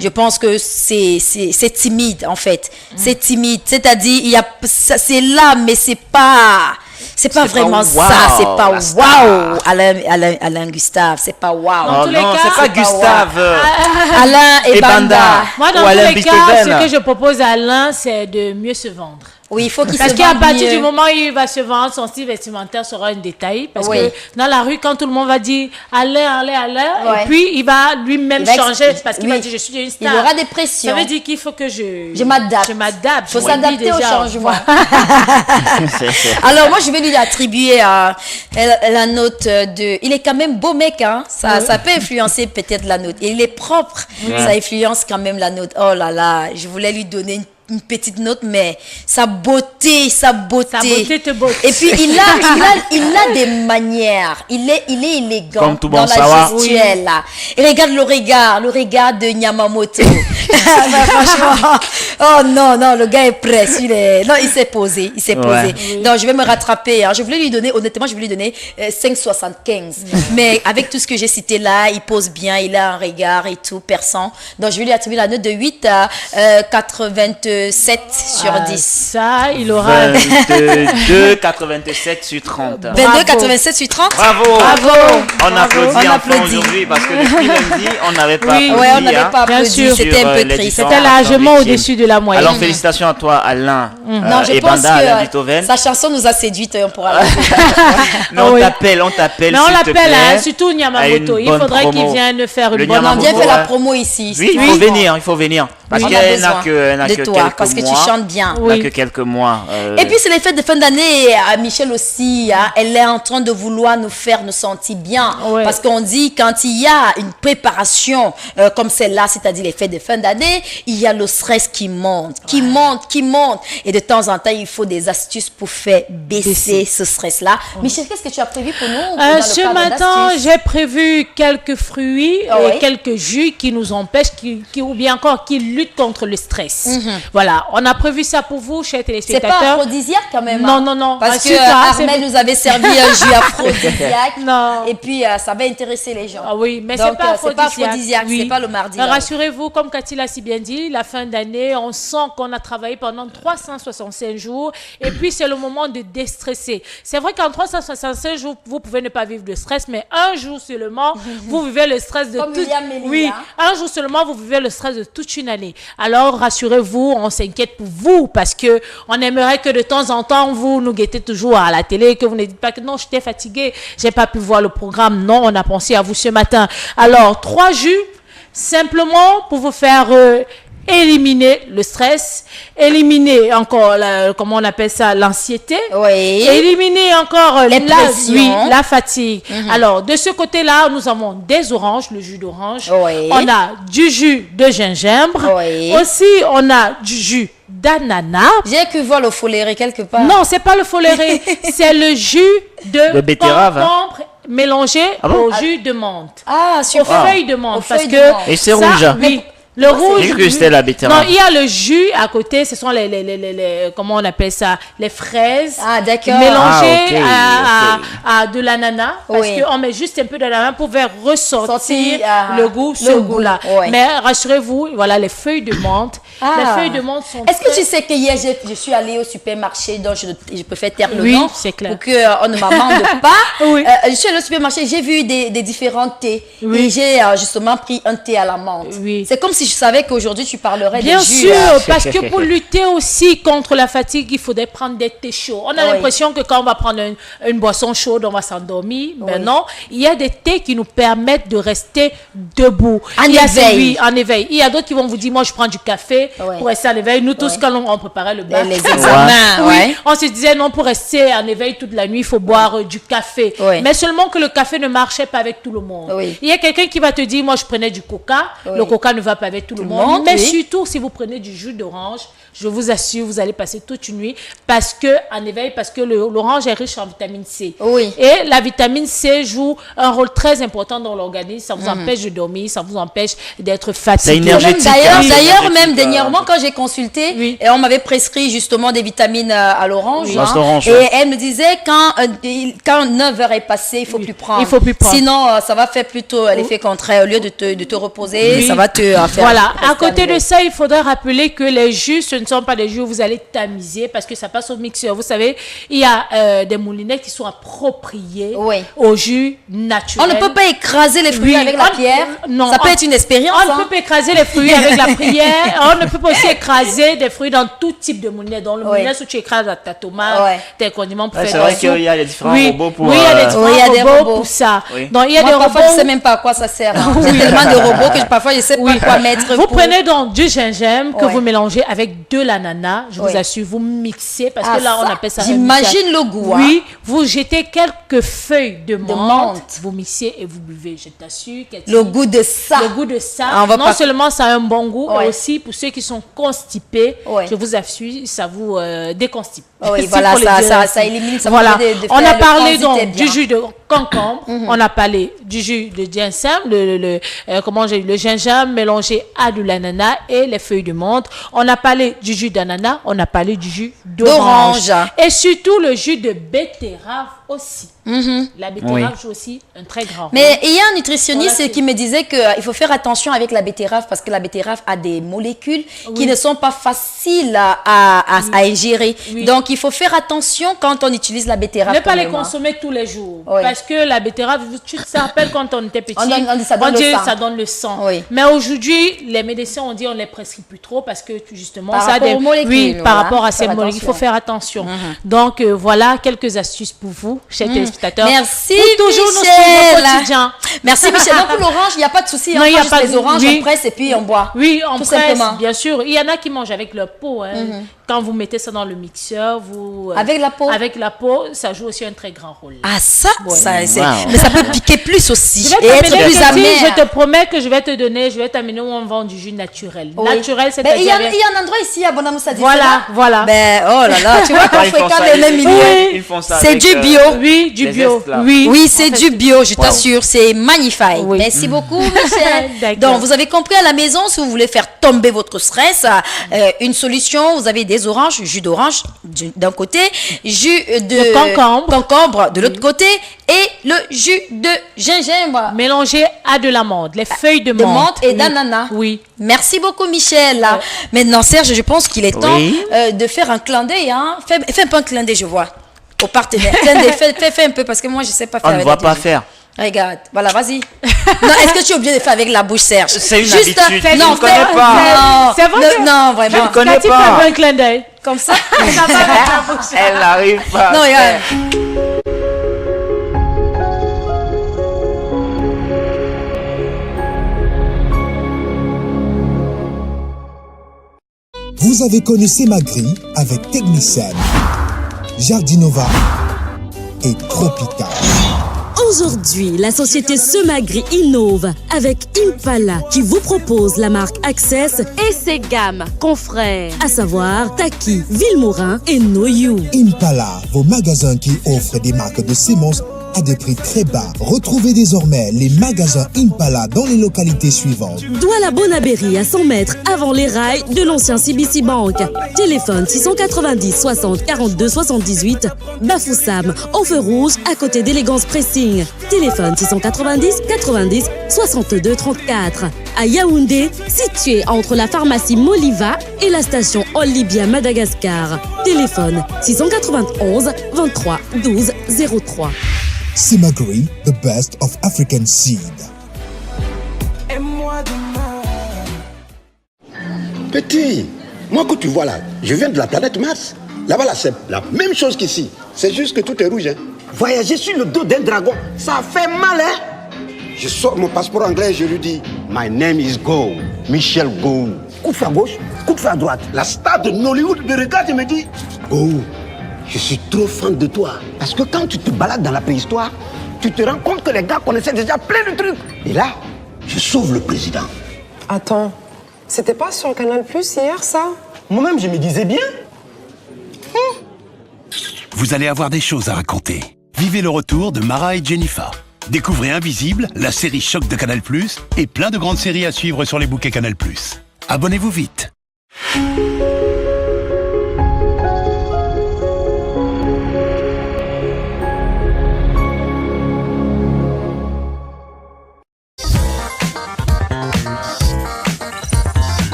[SPEAKER 1] Je pense que c'est timide, en fait. C'est timide, c'est-à-dire, c'est là, mais c'est pas vraiment ça, c'est pas waouh. Alain Gustave, c'est pas waouh.
[SPEAKER 3] Dans tous les cas, c'est pas Gustave.
[SPEAKER 1] Alain et Banda.
[SPEAKER 2] Moi, dans tous les cas, ce que je propose à Alain, c'est de mieux se vendre.
[SPEAKER 1] Oui, il faut qu'il se
[SPEAKER 2] vende. Parce qu'à partir
[SPEAKER 1] mieux.
[SPEAKER 2] du moment où il va se vendre, son style vestimentaire sera un détail. Parce que dans la rue, quand tout le monde va dire Alain, et puis il va lui-même changer parce qu'il va dire je suis une star.
[SPEAKER 1] Il aura des pressions.
[SPEAKER 2] Ça veut dire qu'il faut que je
[SPEAKER 1] m'adapte.
[SPEAKER 2] Il
[SPEAKER 1] faut s'adapter au changement. Alors moi, je vais lui attribuer la note de... Il est quand même beau mec, hein. Ça peut influencer peut-être la note. Il est propre, ça influence quand même la note. Oh là là, je voulais lui donner une petite note, mais sa beauté
[SPEAKER 2] te botte.
[SPEAKER 1] Et puis il a des manières, il est élégant dans la gestuelle là. Et regarde le regard de Yamamoto. Franchement, oh non, le gars est prêt, il s'est posé. Donc je vais me rattraper, hein. Je voulais lui donner 5,75. Mais avec tout ce que j'ai cité là, il pose bien, il a un regard et tout perçant. Donc je vais lui attribuer la note de 8 à 87 sur 10.
[SPEAKER 2] Ça, il aura
[SPEAKER 3] 22,87 sur 30.
[SPEAKER 1] 22,87 sur 30.
[SPEAKER 3] Bravo. On applaudit aujourd'hui parce que depuis lundi, on n'avait pas applaudi.
[SPEAKER 1] On n'avait pas applaudi, c'était un peu triste.
[SPEAKER 2] C'était largement au-dessus de la moyenne.
[SPEAKER 3] Alors félicitations à toi, Alain.
[SPEAKER 1] Non, je
[SPEAKER 3] et
[SPEAKER 1] pense
[SPEAKER 3] Banda, Alain
[SPEAKER 1] que
[SPEAKER 3] Beethoven.
[SPEAKER 1] sa chanson nous a séduite, on pourra la
[SPEAKER 3] Mais on t'appelle.
[SPEAKER 2] Mais on l'appelle, surtout Yamamoto. Il faudrait qu'il vienne faire une bonne
[SPEAKER 1] promo. On vient faire la promo ici.
[SPEAKER 3] Oui, il faut venir. Parce qu'il n'a que quelques mois.
[SPEAKER 1] Parce que tu chantes bien.
[SPEAKER 3] Il n'a que quelques mois.
[SPEAKER 1] Et puis c'est les fêtes de fin d'année. Michel aussi, elle est en train de vouloir nous faire nous sentir bien. Parce qu'on dit quand il y a une préparation comme celle-là, c'est-à-dire les fêtes de fin d'année, il y a le stress qui monte. Et de temps en temps, il faut des astuces pour faire baisser ce stress-là. Michel, qu'est-ce que tu as prévu pour nous
[SPEAKER 2] ce matin, j'ai prévu quelques fruits et quelques jus qui nous empêchent, ou bien encore qui luttent contre le stress. Voilà, on a prévu ça pour vous, chers téléspectateurs.
[SPEAKER 1] C'est pas aphrodisiaque quand même.
[SPEAKER 2] Non.
[SPEAKER 1] Parce que Armel nous avait servi un jus aphrodisiaque. Non. Et puis ça va intéresser les gens.
[SPEAKER 2] Ah oui, mais c'est pas aphrodisiaque.
[SPEAKER 1] C'est pas le mardi.
[SPEAKER 2] Rassurez-vous, comme Cathy l'a si bien dit, la fin d'année, on sent qu'on a travaillé pendant 365 jours. Et puis c'est le moment de déstresser. C'est vrai qu'en 365 jours, vous pouvez ne pas vivre de stress, mais un jour seulement, vous vivez le stress de toute... Oui, un jour seulement, vous vivez le stress de toute une année. Alors, rassurez-vous, on s'inquiète pour vous parce que on aimerait que de temps en temps, vous nous guettez toujours à la télé, que vous ne dites pas que non, j'étais fatiguée, j'ai pas pu voir le programme. Non, on a pensé à vous ce matin. Alors, 3 jus, simplement pour vous faire... éliminer le stress, éliminer encore, comment on appelle ça, l'anxiété, éliminer encore la fatigue. Alors, de ce côté-là, nous avons des oranges, le jus d'orange, on a du jus de gingembre, aussi on a du jus d'ananas.
[SPEAKER 1] J'ai cru voir le foléré quelque part.
[SPEAKER 2] Non, c'est pas le foléré, c'est le jus de concombre mélangé au jus de menthe.
[SPEAKER 1] Ah, super.
[SPEAKER 2] Aux feuilles de menthe. Parce que
[SPEAKER 3] et c'est rouge.
[SPEAKER 2] Oui. Le rouge.
[SPEAKER 3] J'ai cru que c'était la betterave.
[SPEAKER 2] Non, il y a le jus à côté. Ce sont les comment on appelle ça, les fraises.
[SPEAKER 1] Ah, d'accord.
[SPEAKER 2] Mélangées à de l'ananas. Parce qu'on met juste un peu d'ananas pour faire ressortir le goût, ce goût-là. Mais rassurez-vous, voilà les feuilles de menthe. Les feuilles de menthe sont...
[SPEAKER 1] Est-ce que tu sais que hier, je suis allée au supermarché, donc je préfère taire le nom.
[SPEAKER 2] C'est clair.
[SPEAKER 1] Pour qu'on ne m'amende pas. Je suis allée au supermarché, j'ai vu des différents thés. Et j'ai justement pris un thé à la menthe. C'est comme si je savais qu'aujourd'hui tu parlerais
[SPEAKER 2] bien
[SPEAKER 1] des jus.
[SPEAKER 2] Bien sûr, parce que pour lutter aussi contre la fatigue, il faudrait prendre des thés chauds. On a l'impression que quand on va prendre une boisson chaude, on va s'endormir. Mais non, il y a des thés qui nous permettent de rester debout. En éveil. Il y a d'autres qui vont vous dire, moi je prends du café pour rester en éveil. Nous tous, quand on préparait le bac,
[SPEAKER 1] les examens,
[SPEAKER 2] on se disait non, pour rester en éveil toute la nuit, il faut boire du café. Mais seulement que le café ne marchait pas avec tout le monde. Il y a quelqu'un qui va te dire, moi je prenais du coca, le coca ne va pas avec avec tout le monde. Mais surtout, si vous prenez du jus d'orange, je vous assure, vous allez passer toute une nuit parce que l'orange est riche en vitamine C.
[SPEAKER 1] Oui.
[SPEAKER 2] Et la vitamine C joue un rôle très important dans l'organisme. Ça vous empêche de dormir, ça vous empêche d'être fatigué.
[SPEAKER 3] C'est énergétique.
[SPEAKER 1] D'ailleurs, même dernièrement, quand j'ai consulté, et on m'avait prescrit justement des vitamines à l'orange. Et elle me disait, quand 9 heures est passé, il faut plus prendre. Sinon, ça va faire plutôt l'effet contraire. Au lieu de te reposer, ça va te faire...
[SPEAKER 2] Voilà. À côté de ça, il faudrait rappeler que les jus, ce ne sont pas des jus où vous allez tamiser parce que ça passe au mixeur. Vous savez, il y a des moulinettes qui sont appropriées au jus naturel.
[SPEAKER 1] On ne peut pas écraser les fruits avec la pierre.
[SPEAKER 2] Non.
[SPEAKER 1] Ça peut être une expérience.
[SPEAKER 2] On ne peut pas écraser les fruits avec la prière. On ne peut pas aussi écraser des fruits dans tout type de moulinette. Dans le moulinette où tu écrases ta tomate, tes condiments pour faire
[SPEAKER 3] c'est vrai qu'il y a des différents robots pour...
[SPEAKER 2] Oui, il y a des différents robots pour ça. Donc, il y a des robots...
[SPEAKER 1] Parfois, je ne sais même pas à quoi ça sert. Il y a tellement de robots que parfois, je ne sais pas quoi mettre.
[SPEAKER 2] Vous prenez donc du gingembre que vous mélangez avec de l'ananas. Je vous assure, vous mixez parce que là, on appelle ça...
[SPEAKER 1] J'imagine le goût.
[SPEAKER 2] Oui, vous jetez quelques feuilles de menthe, vous mixez et vous buvez. Je t'assure.
[SPEAKER 1] Le goût de ça.
[SPEAKER 2] Le goût de ça. Non seulement ça a un bon goût, mais aussi pour ceux qui sont constipés, je vous assure, ça vous déconstipe.
[SPEAKER 1] Oui, voilà, ça élimine. Ça
[SPEAKER 2] voilà. On a parlé donc du jus de concombre, on a parlé du jus de ginseng, le gingembre mélangé à de l'ananas et les feuilles de menthe. On a parlé du jus d'ananas, on a parlé du jus d'orange. Et surtout le jus de betterave aussi. La betterave joue aussi un très grand rôle.
[SPEAKER 1] Mais il y a un nutritionniste qui me disait qu'il faut faire attention avec la betterave parce que la betterave a des molécules qui ne sont pas faciles à ingérer. Donc, il faut faire attention quand on utilise la betterave.
[SPEAKER 2] Ne pas les consommer tous les jours. Parce que la betterave, tu te rappelles quand on était petit, on dit ça donne le sang. Mais aujourd'hui, les médecins ont dit on ne les prescrit plus trop parce que justement,
[SPEAKER 1] ça a des molécules.
[SPEAKER 2] Par rapport à ces molécules, il faut faire attention. Donc, voilà quelques astuces pour vous, chers téléspectateurs.
[SPEAKER 1] Merci,
[SPEAKER 2] toujours Michel. Nous quotidien.
[SPEAKER 1] Merci, Michel. Donc, pour l'orange, il n'y a pas de souci.
[SPEAKER 2] Non, il n'y a pas
[SPEAKER 1] les oranges, on presse et puis on boit.
[SPEAKER 2] Oui, on presse, bien sûr. Il y en a qui mangent avec leur peau. Quand vous mettez ça dans le mixeur,
[SPEAKER 1] avec la peau.
[SPEAKER 2] Avec la peau, ça joue aussi un très grand rôle.
[SPEAKER 1] Ah, ça, mais ça peut piquer plus aussi. Et être plus amer.
[SPEAKER 2] Je te promets que je vais t'amener où on vend du jus naturel. Naturel, c'est-à-dire...
[SPEAKER 1] Il y a un endroit ici à Bonamoussa.
[SPEAKER 2] Voilà.
[SPEAKER 1] Oh là là, tu vois qu'on fréquente les mêmes milieux. C'est du bio.
[SPEAKER 2] Oui, du bio.
[SPEAKER 1] Oui, c'est du bio, je t'assure. C'est magnifique. Merci beaucoup, Michel. Donc, vous avez compris à la maison, si vous voulez faire tomber votre stress, une solution, vous avez des oranges, jus d'orange d'un côté, jus de concombre de l'autre côté et le jus de gingembre.
[SPEAKER 2] Mélangé à de l'amande, les feuilles de
[SPEAKER 1] menthe et d'ananas.
[SPEAKER 2] Oui.
[SPEAKER 1] Merci beaucoup, Michel. Maintenant, Serge, je pense qu'il est temps de faire un clin d'œil. Fais un peu un clin d'œil, je vois, au partenaire. Fais un peu, parce que moi, je ne sais pas faire.
[SPEAKER 3] On ne va pas faire.
[SPEAKER 1] Regarde, voilà, vas-y. Non, est-ce que tu es obligé de faire avec la bouche, Serge?
[SPEAKER 3] C'est une habitude.
[SPEAKER 1] Non,
[SPEAKER 3] je ne connais pas.
[SPEAKER 2] C'est vrai.
[SPEAKER 1] Non, vraiment.
[SPEAKER 3] Je ne connais pas.
[SPEAKER 2] Un clin d'œil.
[SPEAKER 1] Comme ça.
[SPEAKER 3] Elle n'arrive pas.
[SPEAKER 1] Non, regarde.
[SPEAKER 13] Vous avez connu Semagri avec Technicien, Jardinova et Tropical.
[SPEAKER 14] Aujourd'hui, la société Semagri innove avec Impala qui vous propose la marque Access et ses gammes confrères, à savoir Taki, Vilmorin et Noyou.
[SPEAKER 13] Impala, vos magasins qui offrent des marques de semences à des prix très bas. Retrouvez désormais les magasins Impala dans les localités suivantes.
[SPEAKER 14] Douala Bonabéry à 100 mètres avant les rails de l'ancien CBC Bank. Téléphone 690 60 42 78. Bafoussam, au feu rouge à côté d'Élégance Pressing. Téléphone 690 90 62 34. À Yaoundé, situé entre la pharmacie Moliva et la station Olibia Madagascar. Téléphone 691 23 12 03.
[SPEAKER 13] Semagri, the best of African seed.
[SPEAKER 15] Petit, moi que tu vois là, je viens de la planète Mars. Là-bas, là, c'est la même chose qu'ici. C'est juste que tout est rouge. Voyager sur le dos d'un dragon, ça fait mal, hein? Je sors mon passeport anglais et je lui dis My name is Go, Michel Go. Coup de feu à gauche, coup de feu à droite. La star de Nollywood me regarde et me dit Go, je suis trop fan de toi. Parce que quand tu te balades dans la préhistoire, tu te rends compte que les gars connaissaient déjà plein de trucs. Et là, je sauve le président.
[SPEAKER 16] Attends, C'était pas sur Canal Plus hier, ça?
[SPEAKER 15] Moi-même, je me disais bien.
[SPEAKER 17] Vous allez avoir des choses à raconter. Vivez le retour de Mara et Jennifer. Découvrez Invisible, la série choc de Canal+, et plein de grandes séries à suivre sur les bouquets Canal+. Abonnez-vous vite.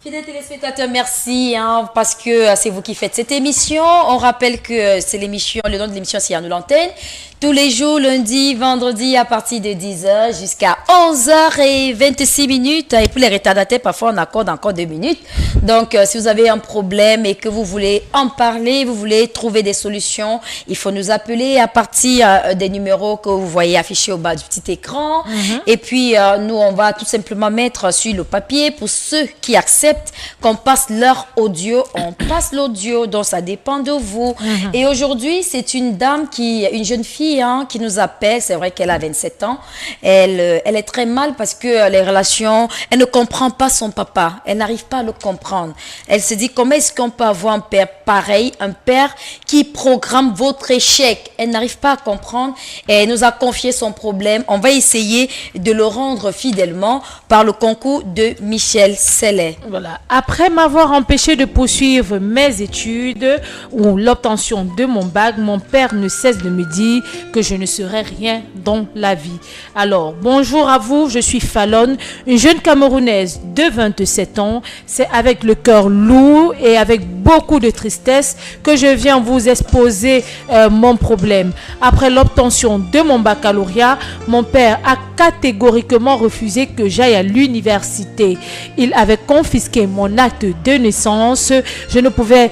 [SPEAKER 1] Fidèles téléspectateurs, merci parce que c'est vous qui faites cette émission. On rappelle que c'est l'émission, le nom de l'émission c'est À nous l'antenne. Tous les jours, lundi, vendredi, à partir de 10h jusqu'à 11h26. Et pour les retardataires, parfois on accorde encore 2 minutes. Donc, si vous avez un problème et que vous voulez en parler, vous voulez trouver des solutions, il faut nous appeler à partir des numéros que vous voyez affichés au bas du petit écran. Et puis, nous, on va tout simplement mettre sur le papier pour ceux qui acceptent qu'on passe leur audio. On passe l'audio, donc ça dépend de vous. Et aujourd'hui, c'est une dame une jeune fille qui nous appelle. C'est vrai qu'elle a 27 ans. Elle est très mal parce que les relations, elle ne comprend pas son papa. Elle n'arrive pas à le comprendre. Elle se dit, comment est-ce qu'on peut avoir un père pareil, un père qui programme votre échec? Elle n'arrive pas à comprendre et elle nous a confié son problème. On va essayer de le rendre fidèlement par le concours de Michel Sellet.
[SPEAKER 2] Voilà. Après m'avoir empêché de poursuivre mes études ou l'obtention de mon bac, mon père ne cesse de me dire que je ne serai rien dans la vie. Alors, bonjour à vous, je suis Fallon, une jeune Camerounaise de 27 ans. C'est avec le cœur lourd et avec beaucoup de tristesse que je viens vous exposer mon problème. Après l'obtention de mon baccalauréat, mon père a catégoriquement refusé que j'aille à l'université. Il avait confisqué mon acte de naissance. Je ne pouvais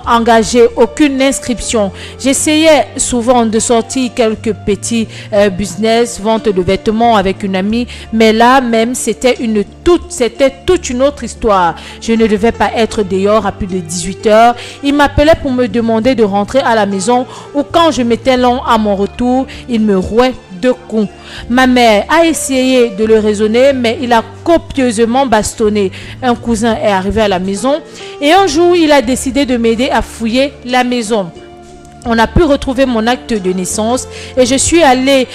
[SPEAKER 2] engager aucune inscription. J'essayais souvent de sortir quelques petits business, vente de vêtements avec une amie, mais là même c'était toute une autre histoire. Je ne devais pas être dehors à plus de 18h. Il m'appelait pour me demander de rentrer à la maison ou quand je m'étais long à mon retour, il me rouait de coups. Ma mère a essayé de le raisonner, mais il a copieusement bastonné. Un cousin est arrivé à la maison et un jour, il a décidé de m'aider à fouiller la maison. On a pu retrouver mon acte de naissance et je suis allée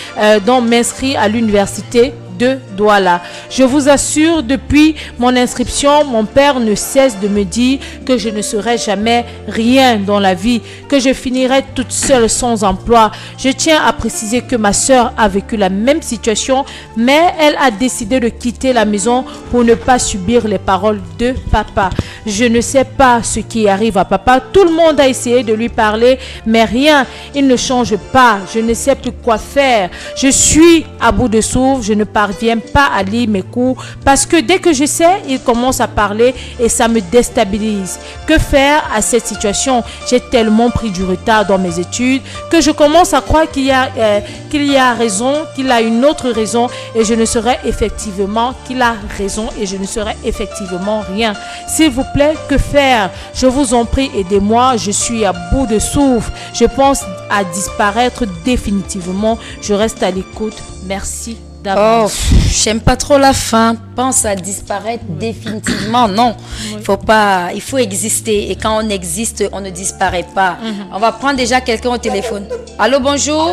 [SPEAKER 2] m'inscrire à l'université de Douala. Je vous assure, depuis mon inscription, mon père ne cesse de me dire que je ne serai jamais rien dans la vie, que je finirai toute seule sans emploi. Je tiens à préciser que ma soeur a vécu la même situation, mais elle a décidé de quitter la maison pour ne pas subir les paroles de papa. Je ne sais pas ce qui arrive à papa. Tout le monde a essayé de lui parler, mais rien. Il ne change pas. Je ne sais plus quoi faire. Je suis à bout de souffle. Je ne parviens pas à lire mes cours parce que dès que je sais, il commence à parler et ça me déstabilise. Que faire à cette situation? J'ai tellement pris du retard dans mes études que je commence à croire qu'il y a raison, qu'il a une autre raison et je ne serai effectivement qu'il a raison et je ne serai effectivement rien. S'il vous plaît, que faire? Je vous en prie, aidez-moi. Je suis à bout de souffle. Je pense à disparaître définitivement. Je reste à l'écoute. Merci.
[SPEAKER 1] Oh, j'aime pas trop la fin. Pense à disparaître définitivement. Non, il faut exister. Et quand on existe, on ne disparaît pas. On va prendre déjà quelqu'un au téléphone. Allô, bonjour.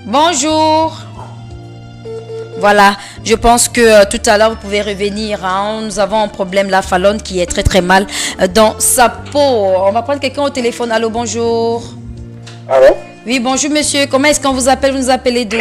[SPEAKER 1] Bonjour. Voilà, je pense que tout à l'heure, vous pouvez revenir. Nous avons un problème, la Fallon, qui est très très mal dans sa peau. On va prendre quelqu'un au téléphone. Allô, bonjour.
[SPEAKER 12] Allô?
[SPEAKER 1] Oui, bonjour monsieur. Comment est-ce qu'on vous appelle? Vous nous appelez d'où?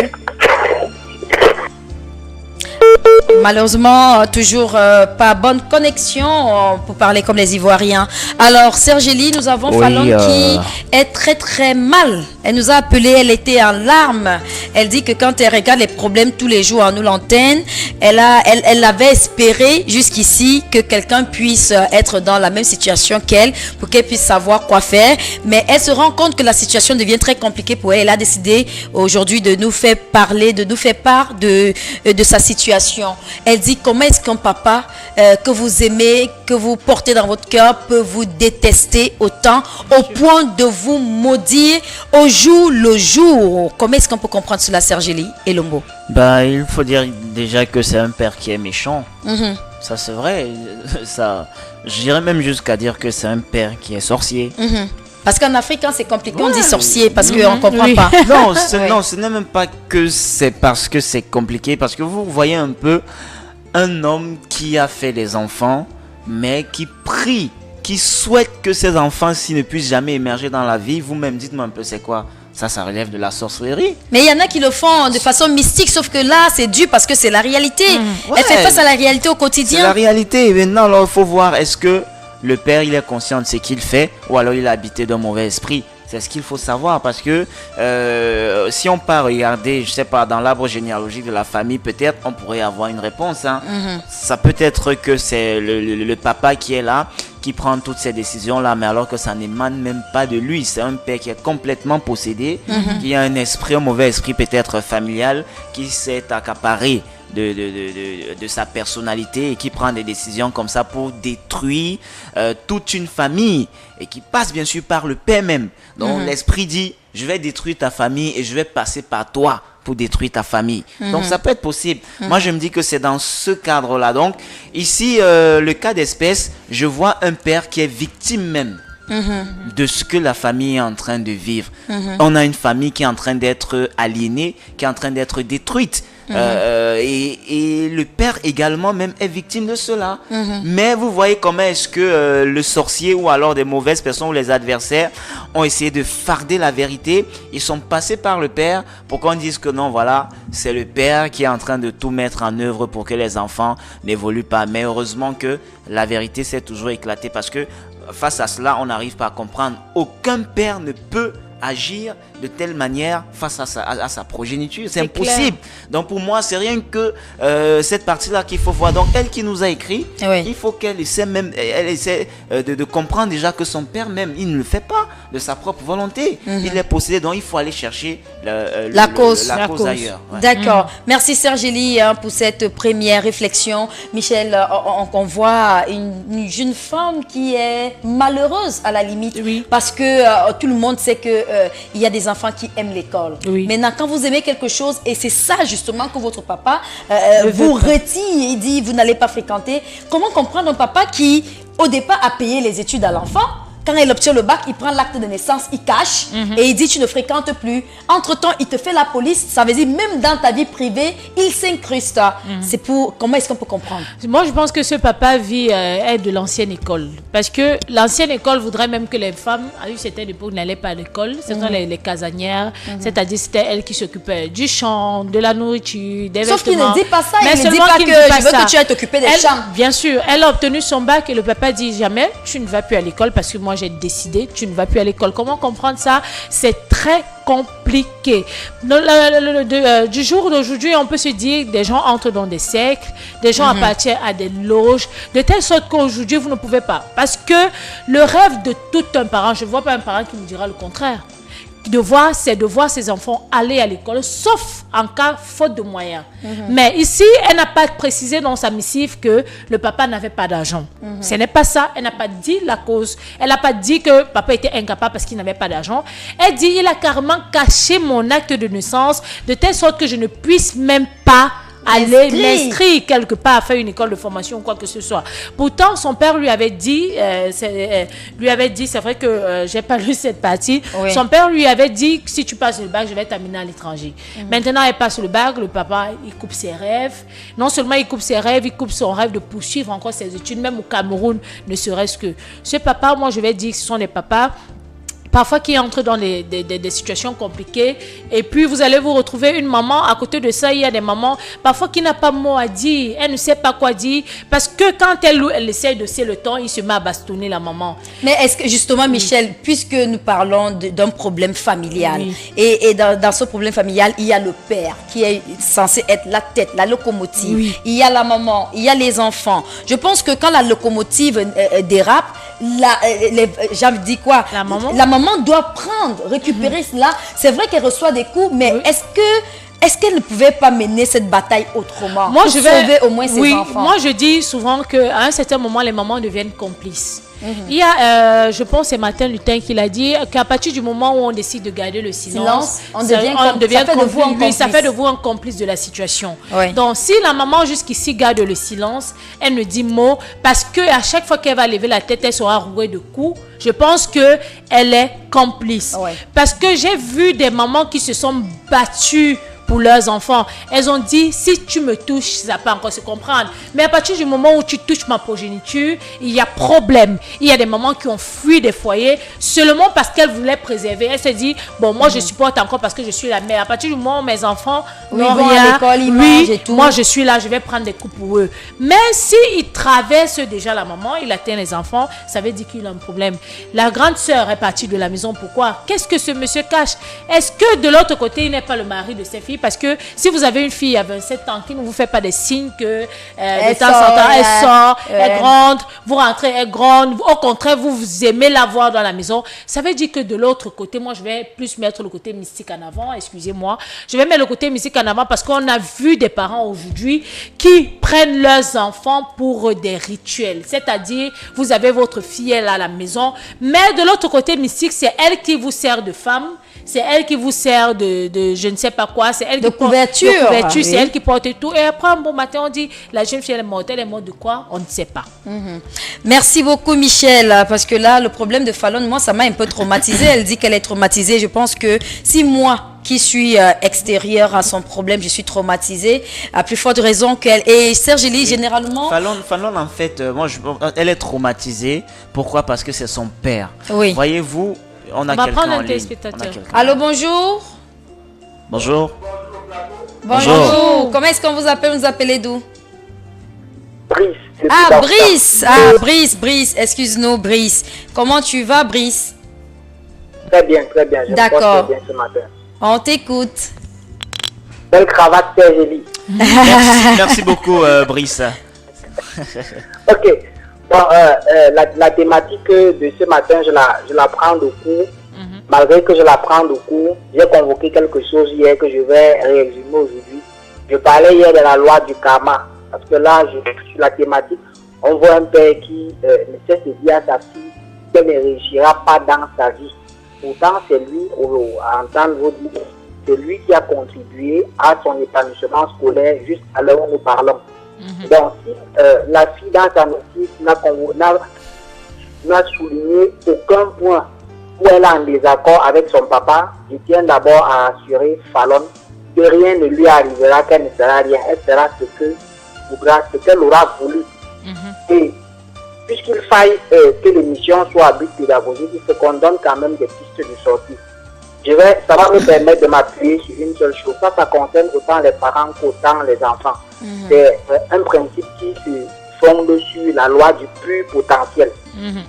[SPEAKER 1] Malheureusement, toujours pas bonne connexion pour parler comme les Ivoiriens. Alors, Sergélie, nous avons Fallon qui est très très mal. Elle nous a appelé, elle était en larmes. Elle dit que quand elle regarde les problèmes tous les jours à nous l'antenne, elle avait espéré jusqu'ici que quelqu'un puisse être dans la même situation qu'elle pour qu'elle puisse savoir quoi faire. Mais elle se rend compte que la situation devient très compliquée pour elle. Elle a décidé aujourd'hui de nous faire parler, de nous faire part de sa situation. question. Elle dit, comment est-ce qu'un papa que vous aimez, que vous portez dans votre cœur, peut vous détester autant au point de vous maudire au jour le jour? Comment est-ce qu'on peut comprendre cela, Sergeli et Lombo?
[SPEAKER 3] Il faut dire déjà que c'est un père qui est méchant. Ça, c'est vrai. Ça, j'irais même jusqu'à dire que c'est un père qui est sorcier.
[SPEAKER 1] Parce qu'en Afrique, quand c'est compliqué, on dit sorcier parce qu'on ne comprend pas.
[SPEAKER 3] Non, ce n'est même pas que c'est parce que c'est compliqué. Parce que vous voyez un peu un homme qui a fait des enfants, mais qui prie, qui souhaite que ses enfants, s'ils ne puissent jamais émerger dans la vie. Vous-même, dites-moi un peu, c'est quoi? Ça relève de la sorcellerie.
[SPEAKER 1] Mais il y en a qui le font de façon mystique, sauf que là, c'est dû parce que c'est la réalité. Elle fait face à la réalité au quotidien.
[SPEAKER 3] C'est la réalité. Et maintenant, alors, il faut voir, est-ce que le père, il est conscient de ce qu'il fait, ou alors il est habité d'un mauvais esprit? C'est ce qu'il faut savoir, parce que si on part regarder, je sais pas, dans l'arbre généalogique de la famille, peut-être on pourrait avoir une réponse. Ça peut être que c'est le papa qui est là, qui prend toutes ces décisions-là, mais alors que ça n'émane même pas de lui. C'est un père qui est complètement possédé, qui a un esprit, un mauvais esprit peut-être familial, qui s'est accaparé de sa personnalité et qui prend des décisions comme ça pour détruire toute une famille, et qui passe bien sûr par le père même. Donc l'esprit dit, je vais détruire ta famille et je vais passer par toi pour détruire ta famille. Donc ça peut être possible. Moi je me dis que c'est dans ce cadre-là. Donc ici, le cas d'espèce, je vois un père qui est victime même de ce que la famille est en train de vivre. On a une famille qui est en train d'être aliénée, qui est en train d'être détruite. Et le père également même est victime de cela. Mais vous voyez comment est-ce que le sorcier ou alors des mauvaises personnes ou les adversaires ont essayé de farder la vérité. Ils sont passés par le père pour qu'on dise que non, voilà, c'est le père qui est en train de tout mettre en œuvre pour que les enfants n'évoluent pas. Mais heureusement que la vérité s'est toujours éclatée, parce que face à cela, on n'arrive pas à comprendre. Aucun père ne peut agir de telle manière face à sa progéniture. C'est impossible. Clair. Donc pour moi, c'est rien que cette partie-là qu'il faut voir. Donc elle qui nous a écrit, il faut qu'elle essaie même, de comprendre déjà que son père même, il ne le fait pas de sa propre volonté. Il est possédé, donc il faut aller chercher la cause ailleurs.
[SPEAKER 1] D'accord. Merci Sergeli pour cette première réflexion. Michel, on voit une jeune femme qui est malheureuse à la limite, parce que tout le monde sait que il y a des enfants qui aiment l'école. Maintenant, quand vous aimez quelque chose, et c'est ça justement que votre papa vous retire et dit vous n'allez pas fréquenter, comment comprendre un papa qui au départ a payé les études à l'enfant? Quand il obtient le bac, il prend l'acte de naissance, il cache et il dit tu ne fréquentes plus. Entre-temps, il te fait la police. Ça veut dire même dans ta vie privée, il s'incruste. C'est pour... Comment est-ce qu'on peut comprendre?
[SPEAKER 2] Moi, je pense que ce papa est de l'ancienne école. Parce que l'ancienne école voudrait même que les femmes, à une certaine époque, n'allaient pas à l'école. Ce sont les casanières. C'est-à-dire c'était elles qui s'occupaient du champ, de la nourriture, des vêtements.
[SPEAKER 1] Sauf qu'il ne dit pas ça. Il ne dit pas que je veux que tu ailles t'occuper des champs.
[SPEAKER 2] Bien sûr. Elle a obtenu son bac et le papa dit jamais, tu ne vas plus à l'école parce que moi, j'ai décidé, tu ne vas plus à l'école. Comment comprendre ça? C'est très compliqué. Du jour d'aujourd'hui, on peut se dire que des gens entrent dans des cercles, des gens appartiennent à des loges, de telle sorte qu'aujourd'hui, vous ne pouvez pas. Parce que le rêve de tout un parent, je ne vois pas un parent qui me dira le contraire. C'est de voir ses enfants aller à l'école, sauf en cas faute de moyens. Mais ici, elle n'a pas précisé dans sa missive que le papa n'avait pas d'argent. Ce n'est pas ça. Elle n'a pas dit la cause. Elle n'a pas dit que papa était incapable parce qu'il n'avait pas d'argent. Elle dit il a carrément caché mon acte de naissance de telle sorte que je ne puisse même pas aller m'inscrire quelque part à faire une école de formation ou quoi que ce soit. Pourtant, son père lui avait dit, c'est vrai que j'ai pas lu cette partie, son père lui avait dit que si tu passes le bac, je vais t'amener à l'étranger. Maintenant, elle passe le bac, le papa, il coupe ses rêves. Non seulement il coupe ses rêves, il coupe son rêve de poursuivre encore ses études, même au Cameroun, ne serait-ce que. Ce papa, moi je vais dire que ce sont des papas parfois qui entrent dans des situations compliquées, et puis vous allez vous retrouver une maman, à côté de ça, il y a des mamans, parfois qui n'a pas mot à dire, elle ne sait pas quoi dire, parce que quand elle essaie de serrer le temps, il se met à bastonner la maman.
[SPEAKER 1] Mais est-ce que justement, Michel, puisque nous parlons d'un problème familial, et dans ce problème familial, il y a le père qui est censé être la tête, la locomotive, il y a la maman, il y a les enfants. Je pense que quand la locomotive dérape, j'avais dit quoi? La maman doit récupérer cela. C'est vrai qu'elle reçoit des coups, mais est-ce que est-ce qu'elle ne pouvait pas mener cette bataille autrement?
[SPEAKER 2] Moi,
[SPEAKER 1] je vais sauver au moins ses enfants.
[SPEAKER 2] Moi, je dis souvent qu'à un certain moment, les mamans deviennent complices. Il y a, je pense, c'est Martin Luther qui l'a dit, qu'à partir du moment où on décide de garder le silence, on devient complice. Ça fait de vous un complice de la situation. Oui. Donc, si la maman jusqu'ici garde le silence, elle ne dit mot, parce qu'à chaque fois qu'elle va lever la tête, elle sera rouée de coups. Je pense qu'elle est complice. Oui. Parce que j'ai vu des mamans qui se sont battues pour leurs enfants. Elles ont dit, si tu me touches, ça peut encore se comprendre. Mais à partir du moment où tu touches ma progéniture, il y a problème. Il y a des mamans qui ont fui des foyers seulement parce qu'elles voulaient préserver. Elles se disent, bon, moi je supporte encore parce que je suis la mère. À partir du moment où mes enfants n'ont rien, moi je suis là, je vais prendre des coups pour eux. Mais s'ils traversent déjà la maman, il atteint les enfants, ça veut dire qu'il a un problème. La grande sœur est partie de la maison. Pourquoi? Qu'est-ce que ce monsieur cache? Est-ce que de l'autre côté, il n'est pas le mari de ses filles? Parce que si vous avez une fille à 27 ans qui ne vous fait pas des signes que de temps en temps elle sort, elle est grande, vous rentrez, elle est grande, au contraire vous aimez la voir dans la maison, ça veut dire que de l'autre côté, moi je vais plus mettre le côté mystique en avant, excusez-moi, je vais mettre le côté mystique en avant parce qu'on a vu des parents aujourd'hui qui prennent leurs enfants pour des rituels, c'est-à-dire vous avez votre fille à la maison, mais de l'autre côté mystique, c'est elle qui vous sert de femme. C'est elle qui vous sert de je ne sais pas quoi. C'est elle
[SPEAKER 1] de
[SPEAKER 2] qui
[SPEAKER 1] couverture.
[SPEAKER 2] Porte, de couverture. Oui. C'est elle qui porte tout. Et après, un bon matin, on dit, la jeune fille, elle est morte. Elle est morte de quoi? On ne sait pas.
[SPEAKER 1] Merci beaucoup, Michel. Parce que là, le problème de Fallon, moi, ça m'a un peu traumatisée. Elle dit qu'elle est traumatisée. Je pense que si moi, qui suis extérieure à son problème, je suis traumatisée, à plus forte raison qu'elle. Et Serge Eli, généralement...
[SPEAKER 3] Fallon, en fait, elle est traumatisée. Pourquoi? Parce que c'est son père.
[SPEAKER 1] Oui.
[SPEAKER 3] Voyez-vous, on va
[SPEAKER 2] prendre un téléspectateur.
[SPEAKER 1] Allô, bonjour.
[SPEAKER 3] Bonjour.
[SPEAKER 1] Bonjour. Comment est-ce qu'on vous appelle? Vous appelez d'où?
[SPEAKER 18] Brice.
[SPEAKER 1] Ah, Brice. Ah, Brice. Excuse-nous, Brice. Comment tu vas, Brice?
[SPEAKER 18] Très bien, très bien.
[SPEAKER 1] D'accord.
[SPEAKER 18] Bien ce matin.
[SPEAKER 1] On t'écoute.
[SPEAKER 18] Belle cravate, Serge Eli.
[SPEAKER 3] Merci beaucoup, Brice.
[SPEAKER 18] Ok. Bon, la thématique de ce matin, je la prends de court. Malgré que je la prends de court, j'ai convoqué quelque chose hier que je vais réexhumer aujourd'hui. Je parlais hier de la loi du karma. Parce que là, sur la thématique, on voit un père qui ne cesse de dire à sa fille qu'elle ne réussira pas dans sa vie. Pourtant, c'est lui, à entendre vos dire, c'est lui qui a contribué à son épanouissement scolaire juste à l'heure où nous parlons. Donc, si la fille dans sa notice n'a souligné aucun point où elle est en désaccord avec son papa, je tiens d'abord à assurer Fallon que rien ne lui arrivera, qu'elle ne fera rien. Elle fera ce qu'elle aura voulu. Et puisqu'il faille que l'émission soit à but pédagogique, il faut qu'on donne quand même des pistes de sortie. Ça va me permettre de m'appuyer sur une seule chose. Ça concerne autant les parents qu'autant les enfants. C'est un principe qui se fonde sur la loi du pur potentiel.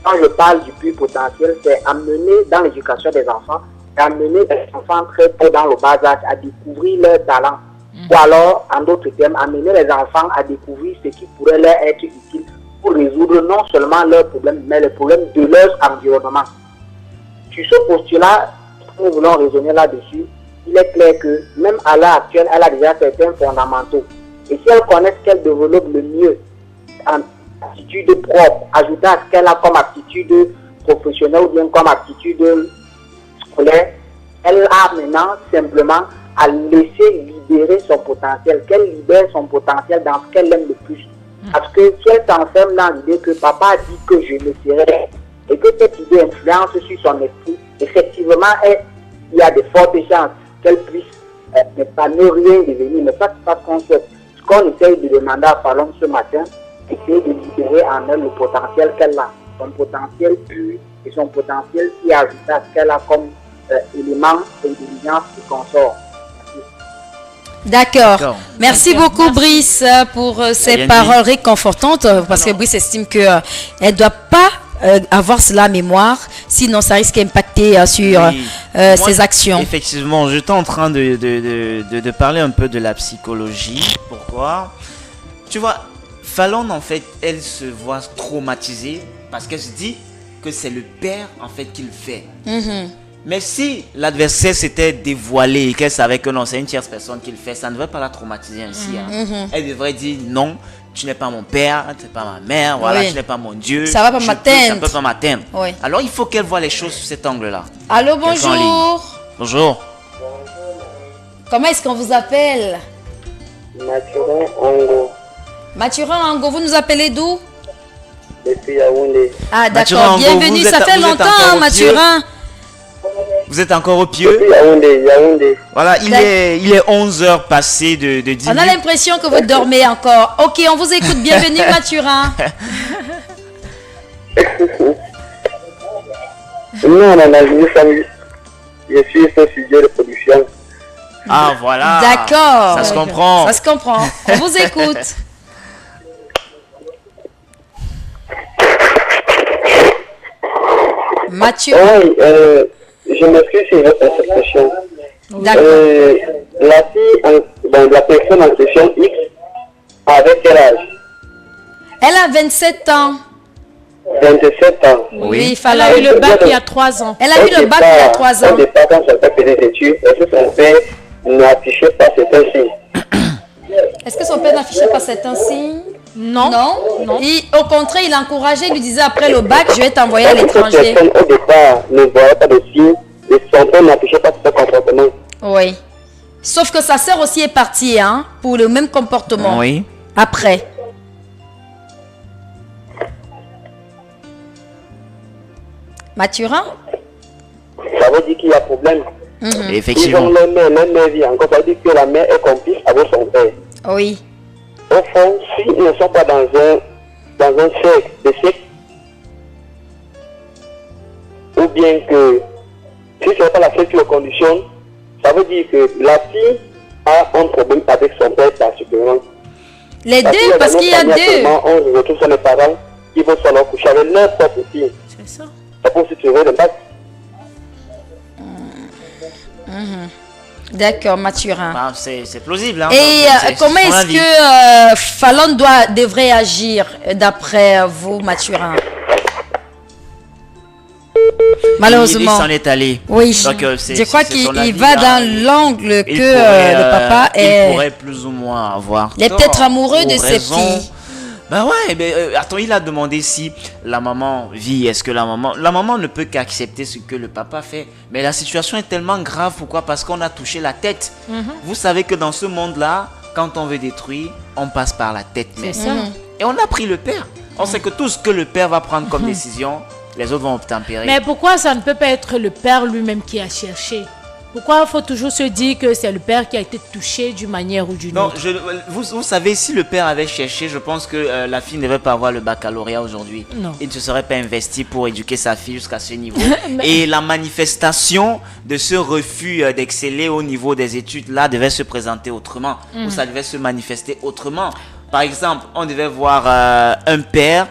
[SPEAKER 18] Quand je parle du pur potentiel, c'est amener dans l'éducation des enfants, amener les enfants très tôt dans le bas âge à découvrir leurs talents. Ou alors, en d'autres termes, amener les enfants à découvrir ce qui pourrait leur être utile pour résoudre non seulement leurs problèmes, mais les problèmes de leur environnement. Sur ce postulat, nous voulons raisonner là-dessus, il est clair que même à l'heure actuelle, elle a déjà certains fondamentaux. Et si elle connaît ce qu'elle développe le mieux en aptitude propre, ajouter à ce qu'elle a comme aptitude professionnelle ou bien comme aptitude scolaire, elle a maintenant simplement à laisser libérer son potentiel, qu'elle libère son potentiel dans ce qu'elle aime le plus. Parce que si elle s'enferme dans l'idée que papa a dit que je le ferai, et que cette idée influence sur son esprit, effectivement, il y a de fortes chances qu'elle puisse ne rien devenir. Mais ça, c'est pas ce qu'on souhaite. Ce qu'on essaye de demander à Fallon ce matin, c'est de libérer en elle le potentiel qu'elle a, son potentiel pur et son potentiel qui est ajouté à ce qu'elle a comme élément d'intelligence qui consort.
[SPEAKER 1] D'accord. Merci beaucoup, Brice, pour ces paroles réconfortantes, parce que Brice estime qu'elle ne doit pas avoir cela en mémoire, sinon ça risque d'impacter sur ses actions.
[SPEAKER 3] Effectivement, j'étais en train de parler un peu de la psychologie. Pourquoi? Tu vois, Fallon, en fait, elle se voit traumatisée parce qu'elle se dit que c'est le père, en fait, qui le fait. Mais si l'adversaire s'était dévoilé et qu'elle savait que non, c'est une tierce personne qui le fait, ça ne devrait pas la traumatiser ainsi. Elle devrait dire non, tu n'es pas mon père, tu n'es pas ma mère, voilà, tu n'es pas mon Dieu.
[SPEAKER 1] Ça va pas m'atteindre.
[SPEAKER 3] Ça ne peut pas m'atteindre.
[SPEAKER 1] Oui.
[SPEAKER 3] Alors il faut qu'elle voie les choses sous cet angle-là.
[SPEAKER 1] Allô, bonjour.
[SPEAKER 3] Bonjour.
[SPEAKER 1] Comment est-ce qu'on vous appelle?
[SPEAKER 19] Mathurin Ango.
[SPEAKER 1] Mathurin Ango, vous nous appelez d'où?
[SPEAKER 19] Depuis Yaoundé.
[SPEAKER 1] Ah d'accord, bienvenue, ça fait longtemps Mathurin.
[SPEAKER 3] Vous êtes encore au pieu?
[SPEAKER 19] Depuis Yaoundé.
[SPEAKER 3] Voilà, il est 11h passé de 10
[SPEAKER 1] On a l'impression que vous dormez encore. Ok, on vous écoute, bienvenue Mathurin.
[SPEAKER 19] Non, je suis ce sujet de production.
[SPEAKER 3] Ah voilà.
[SPEAKER 1] D'accord.
[SPEAKER 3] Ça se comprend.
[SPEAKER 1] Ça se comprend. On vous écoute. Mathieu.
[SPEAKER 19] Oui, je m'excuse sur cette question.
[SPEAKER 1] D'accord.
[SPEAKER 19] La personne en question X, avec quel âge?
[SPEAKER 1] Elle a 27 ans.
[SPEAKER 19] 27 ans.
[SPEAKER 2] Oui, elle a eu le bac il y a 3 ans.
[SPEAKER 1] Elle a eu le bac il y a 3 ans.
[SPEAKER 19] Au départ, quand son père faisait des études, est-ce que son père n'affichait pas certains signes?
[SPEAKER 1] Est-ce que son père n'affichait pas certains signes?
[SPEAKER 2] Non.
[SPEAKER 1] Non. Au contraire, il encourageait, il lui disait après le bac, je vais t'envoyer à l'étranger.
[SPEAKER 19] Cette personne, au départ, ne voyait pas de signes et son père n'affichait pas ce comportement.
[SPEAKER 1] Oui. Sauf que sa sœur aussi est partie, hein, pour le même comportement.
[SPEAKER 3] Oui.
[SPEAKER 1] Après. Mathurin?
[SPEAKER 19] Ça veut dire qu'il y a problème.
[SPEAKER 3] Effectivement.
[SPEAKER 19] Ils ont la même vie encore. Ça veut dire que la mère est complice avec son père.
[SPEAKER 1] Oui.
[SPEAKER 19] Au fond, s'ils ne sont pas dans un cercle de secte, ou bien que si ce n'est pas la secte qui le conditionne, ça veut dire que la fille a un problème avec son père particulièrement.
[SPEAKER 1] Les deux, parce qu'il y a deux.
[SPEAKER 19] On retrouve sur les parents qui vont se leur coucher avec leur propre fille.
[SPEAKER 2] C'est ça.
[SPEAKER 19] C'est pour se trouver le bac.
[SPEAKER 1] D'accord, Mathurin.
[SPEAKER 3] Ah, c'est plausible. Hein,
[SPEAKER 1] et comment est-ce que Fallon devrait agir d'après vous, Mathurin? Malheureusement.
[SPEAKER 3] Il s'en est allé.
[SPEAKER 1] Oui. Donc, je crois qu'il va dans l'angle que le papa est.
[SPEAKER 3] Il pourrait plus ou moins avoir.
[SPEAKER 1] Il est peut-être amoureux de ses filles.
[SPEAKER 3] Ben ouais, mais attends, il a demandé si la maman vit. Est-ce que la maman ne peut qu'accepter ce que le papa fait. Mais la situation est tellement grave. Pourquoi? Parce qu'on a touché la tête. Vous savez que dans ce monde-là, quand on veut détruire, on passe par la tête.
[SPEAKER 2] C'est ça.
[SPEAKER 3] Et on a pris le père. On sait que tout ce que le père va prendre comme décision, les autres vont obtempérer.
[SPEAKER 2] Mais pourquoi ça ne peut pas être le père lui-même qui a cherché? Pourquoi il faut toujours se dire que c'est le père qui a été touché d'une manière ou d'une autre?
[SPEAKER 3] Vous savez, si le père avait cherché, je pense que la fille ne devait pas avoir le baccalauréat aujourd'hui. Il ne se serait pas investi pour éduquer sa fille jusqu'à ce niveau. Et la manifestation de ce refus d'exceller au niveau des études là devait se présenter autrement. Ou ça devait se manifester autrement. Par exemple, on devait voir un père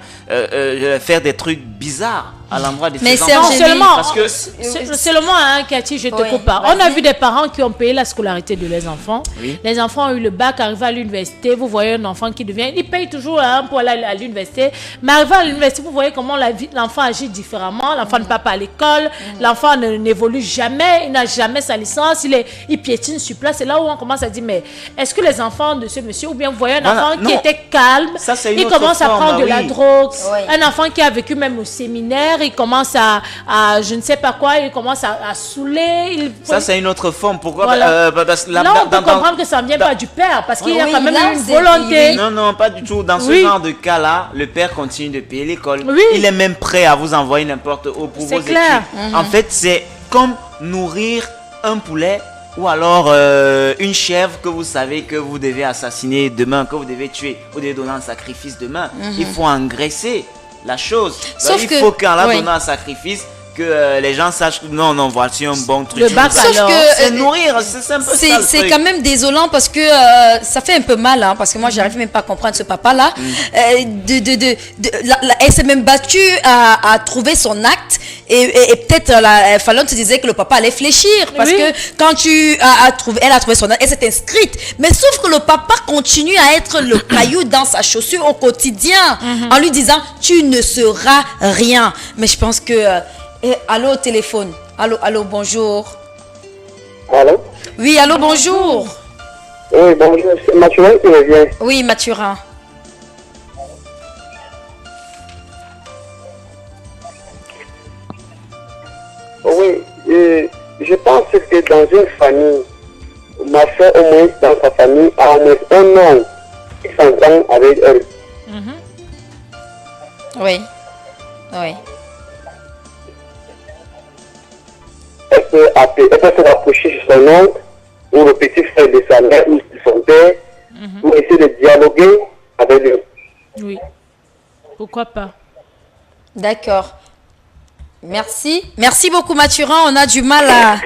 [SPEAKER 3] faire des trucs bizarres à l'endroit de ses enfants.
[SPEAKER 2] Seulement, hein, Cathy, je te coupe pas. On a vu des parents qui ont payé la scolarité de leurs enfants. Oui. Les enfants ont eu le bac, arrivent à l'université. Vous voyez un enfant qui devient... Il paye toujours pour aller à l'université. Mais arrivé à l'université, vous voyez comment l'enfant agit différemment. L'enfant ne part pas à l'école. L'enfant n'évolue jamais. Il n'a jamais sa licence. Il piétine sur place. C'est là où on commence à dire, mais est-ce que les enfants de ce monsieur, ou bien vous voyez un enfant qui était calme, il commence à prendre de la drogue. Un enfant qui a vécu même au séminaire, il commence à je ne sais pas quoi, il commence à saouler.
[SPEAKER 3] Ça, c'est une autre forme. Pourquoi?
[SPEAKER 2] Voilà. Là, on peut comprendre que ça ne vient pas du père, parce qu'il y a quand même une volonté.
[SPEAKER 3] Non, pas du tout. Dans ce genre de cas-là, le père continue de payer l'école. Il est même prêt à vous envoyer n'importe où pour vos études. En fait, c'est comme nourrir un poulet ou alors une chèvre que vous savez que vous devez assassiner demain, que vous devez tuer, vous devez donner un sacrifice demain. Il faut engraisser la chose. Il faut qu'en la donnant un sacrifice, que les gens sachent que non, voici un bon truc.
[SPEAKER 1] Sauf que
[SPEAKER 3] c'est nourrir, c'est un peu ça.
[SPEAKER 1] C'est quand même désolant parce que ça fait un peu mal, hein, parce que moi j'arrive même pas à comprendre ce papa-là. Elle s'est même battue à trouver son acte et peut-être Fallon se disait que le papa allait fléchir parce que quand elle a trouvé son acte, elle s'est inscrite. Mais sauf que le papa continue à être le caillou dans sa chaussure au quotidien en lui disant tu ne seras rien. Mais je pense que allô au téléphone. Allô, bonjour.
[SPEAKER 19] Allô?
[SPEAKER 1] Oui, allô, bonjour.
[SPEAKER 19] Oui, bonjour, c'est Mathurin qui revient.
[SPEAKER 1] Oui, Mathurin.
[SPEAKER 19] Oui, je pense que dans une famille, ma soeur, au moins dans sa famille, a au moins un homme qui s'entend avec elle.
[SPEAKER 1] Oui.
[SPEAKER 19] Elle peut se rapprocher de son oncle, ou le petit frère de sa mère, ou de son père, pour essayer de dialoguer avec lui.
[SPEAKER 2] Oui. Pourquoi pas?
[SPEAKER 1] D'accord. Merci. Merci beaucoup, Mathurin. On a du mal à...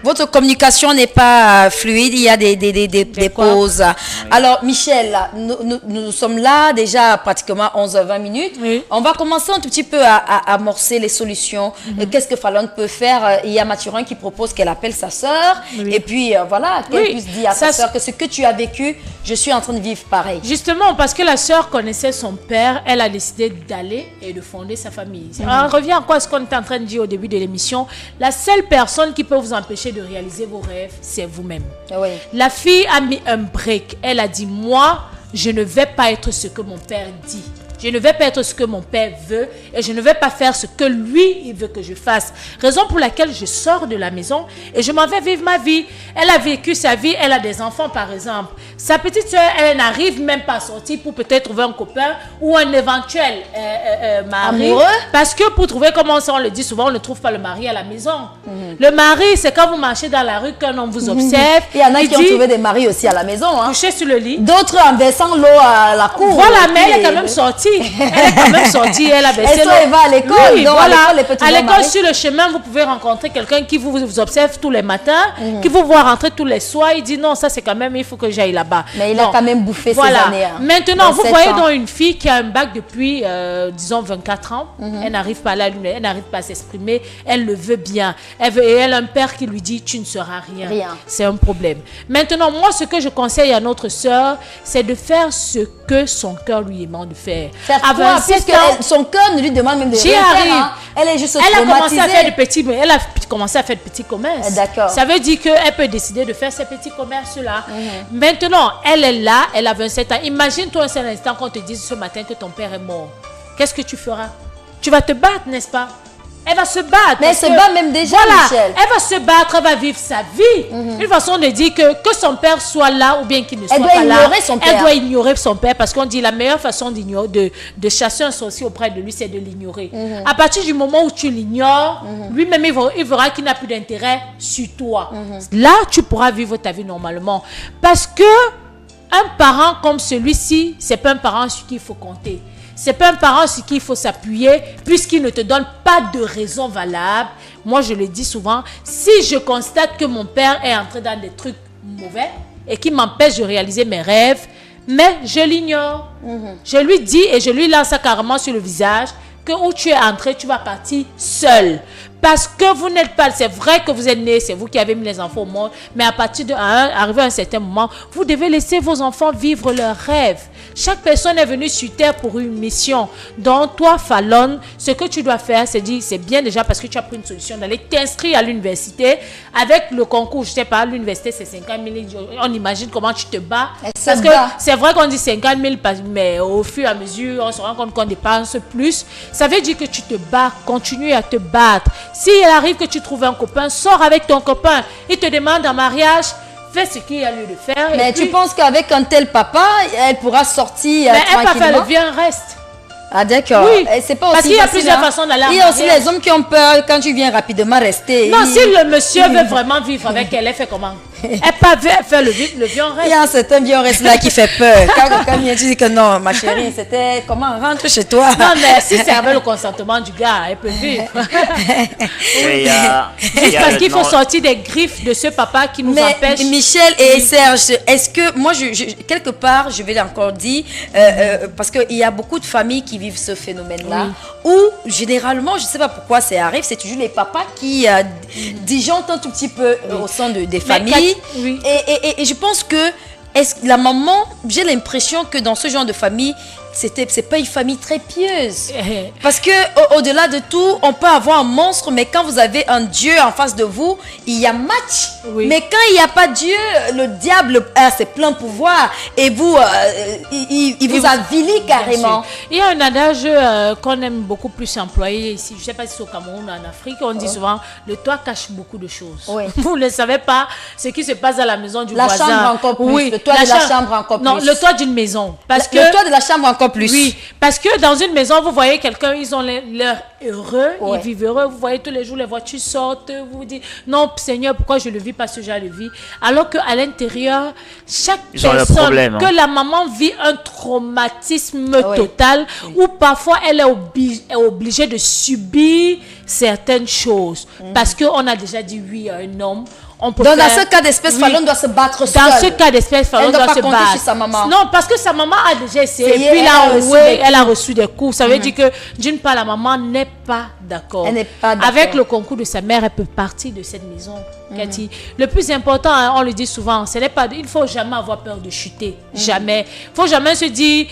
[SPEAKER 1] Votre communication n'est pas fluide, il y a des pauses. Oui. Alors, Michel, nous sommes là déjà pratiquement 11h20 minutes. Oui. On va commencer un tout petit peu à amorcer les solutions. Qu'est-ce que Fallon peut faire? Il y a Mathurin qui propose qu'elle appelle sa sœur. Oui. Et puis, voilà, qu'elle puisse dire à sa sœur que ce que tu as vécu, je suis en train de vivre pareil.
[SPEAKER 2] Justement, parce que la sœur connaissait son père, elle a décidé d'aller et de fonder sa famille. On revient à quoi ce qu'on était en train de dire au début de l'émission. La seule personne qui peut vous empêcher de réaliser vos rêves, c'est vous-même.
[SPEAKER 1] Oui.
[SPEAKER 2] La fille a mis un break. Elle a dit, moi, je ne vais pas être ce que mon père dit. Je ne vais pas être ce que mon père veut et je ne vais pas faire ce que lui, il veut que je fasse. Raison pour laquelle je sors de la maison et je m'en vais vivre ma vie. Elle a vécu sa vie, elle a des enfants par exemple. Sa petite soeur, elle n'arrive même pas à sortir pour peut-être trouver un copain ou un éventuel mari.
[SPEAKER 1] Amoureux?
[SPEAKER 2] Parce que pour trouver, comme on le dit souvent, on ne trouve pas le mari à la maison. Le mari, c'est quand vous marchez dans la rue qu'un homme vous observe.
[SPEAKER 1] Il y en a qui ont trouvé des maris aussi à la maison.
[SPEAKER 2] Couché sur le lit.
[SPEAKER 1] D'autres en versant l'eau à la cour.
[SPEAKER 2] Voilà, mais elle est quand même sortie. Elle est quand même sortie, elle a baissé.
[SPEAKER 1] Elle va à l'école.
[SPEAKER 2] Oui, voilà. À l'école, sur le chemin, vous pouvez rencontrer quelqu'un qui vous observe tous les matins, qui vous voit rentrer tous les soirs. Il dit non, ça c'est quand même, il faut que j'aille là-bas.
[SPEAKER 1] Mais il a quand même bouffé ses années. Hein.
[SPEAKER 2] Maintenant, vous voyez dans une fille qui a un bac depuis, disons, 24 ans. Elle n'arrive pas à la lune, elle n'arrive pas à s'exprimer. Elle le veut bien. Et elle a un père qui lui dit, tu ne seras rien. C'est un problème. Maintenant, moi, ce que je conseille à notre sœur, c'est de faire ce que son cœur lui demande de faire.
[SPEAKER 1] Puisque son cœur ne lui demande même de rien faire. Hein. Elle est juste traumatisée.
[SPEAKER 2] Elle a commencé à faire de petits commerces.
[SPEAKER 1] D'accord.
[SPEAKER 2] Ça veut dire qu'elle peut décider de faire ces petits commerces-là. Maintenant, elle est là, elle a 27 ans. Imagine-toi un seul instant qu'on te dise ce matin que ton père est mort. Qu'est-ce que tu feras? Tu vas te battre, n'est-ce pas? Elle va se battre.
[SPEAKER 1] Mais elle se bat même déjà, Michel.
[SPEAKER 2] Elle va se battre, elle va vivre sa vie. Une façon de dire que son père soit là ou bien qu'il ne soit pas là. Elle doit ignorer son père parce qu'on dit la meilleure façon de chasser un sorcier auprès de lui, c'est de l'ignorer. À partir du moment où tu l'ignores, lui-même, il verra qu'il n'a plus d'intérêt sur toi. Là, tu pourras vivre ta vie normalement. Parce que un parent comme celui-ci, c'est pas un parent sur qui il faut compter. C'est pas un parent sur qui il faut s'appuyer puisqu'il ne te donne pas de raison valable. Moi, je le dis souvent, si je constate que mon père est entré dans des trucs mauvais et qui m'empêche de réaliser mes rêves, mais je l'ignore. Je lui dis et je lui lance ça carrément sur le visage que où tu es entré, tu vas partir seul. Parce que vous n'êtes pas... C'est vrai que vous êtes né, c'est vous qui avez mis les enfants au monde, mais à partir arrivé à un certain moment, vous devez laisser vos enfants vivre leurs rêves. Chaque personne est venue sur terre pour une mission. Donc, toi, Fallon, ce que tu dois faire, c'est dire, c'est bien déjà parce que tu as pris une solution d'aller t'inscrire à l'université avec le concours. Je ne sais pas, l'université, c'est 50 000. On imagine comment tu te bats. Parce que c'est vrai qu'on dit 50 000, mais au fur et à mesure, on se rend compte qu'on dépense plus. Ça veut dire que tu te bats, continue à te battre. S'il arrive que tu trouves un copain, sors avec ton copain. Il te demande en mariage, fais ce qu'il y a lieu de faire.
[SPEAKER 1] Mais tu penses qu'avec un tel papa, elle pourra sortir
[SPEAKER 2] mais elle peut faire le bien reste.
[SPEAKER 1] Ah d'accord.
[SPEAKER 2] Oui.
[SPEAKER 1] C'est pas aussi
[SPEAKER 2] parce qu'il y a
[SPEAKER 1] facile,
[SPEAKER 2] plusieurs façons d'aller en
[SPEAKER 1] mariage. Il y a aussi les hommes qui ont peur quand tu viens rapidement rester.
[SPEAKER 2] Non, si le monsieur veut vraiment vivre avec elle, elle fait comment? Elle peut faire le vieux reste.
[SPEAKER 1] Il y a un certain vieux reste là qui fait peur. Quand tu dis que non, ma chérie, c'était comment rentre chez toi.
[SPEAKER 2] Non, mais si c'est avec le consentement du gars, elle peut vivre. Juste parce qu'il faut sortir des griffes de ce papa qui nous empêche.
[SPEAKER 1] Michel et Serge, est-ce que moi, quelque part, je vais encore dire, parce qu'il y a beaucoup de familles qui vivent ce phénomène-là, où généralement, je ne sais pas pourquoi ça arrive, c'est toujours les papas qui disjonctent un tout petit peu au sein des familles. Et je pense que la maman, j'ai l'impression que dans ce genre de famille, c'est pas une famille très pieuse. Parce que au-delà de tout, on peut avoir un monstre, mais quand vous avez un Dieu en face de vous, il y a match. Oui. Mais quand il n'y a pas Dieu, le diable a ses pleins pouvoirs et vous, il vous avilit carrément.
[SPEAKER 2] Il y a un adage qu'on aime beaucoup plus employer ici. Je ne sais pas si c'est au Cameroun ou en Afrique. On dit souvent, le toit cache beaucoup de choses. Oui. Vous ne savez pas ce qui se passe à la maison du voisin.
[SPEAKER 1] La chambre encore plus. Oui. Le toit de la chambre encore plus.
[SPEAKER 2] Non, le toit d'une maison.
[SPEAKER 1] Parce que le toit de la chambre encore plus.
[SPEAKER 2] Oui, parce que dans une maison, vous voyez quelqu'un, ils ont l'air heureux, ils vivent heureux. Vous voyez tous les jours les voitures sortent. Vous vous dites, non Seigneur, pourquoi je ne le vis pas ce genre de vie? Alors qu'à l'intérieur, chaque personne, que la maman vit un traumatisme total, ou parfois elle est obligée de subir certaines choses. Parce qu'on a déjà dit oui à un homme.
[SPEAKER 1] Donc dans ce cas d'espèce, Fallon doit se battre seule.
[SPEAKER 2] Dans ce cas d'espèce, Fallon doit se battre. Sur sa maman. Non, parce que sa maman a déjà essayé. Et puis là, elle a reçu des coups. Ça veut dire que d'une part, la maman n'est pas d'accord. Elle n'est pas d'accord. Avec le concours de sa mère, elle peut partir de cette maison. Cathy, le plus important, on le dit souvent, ce n'est pas, il ne faut jamais avoir peur de chuter. Jamais. Il ne faut jamais se dire,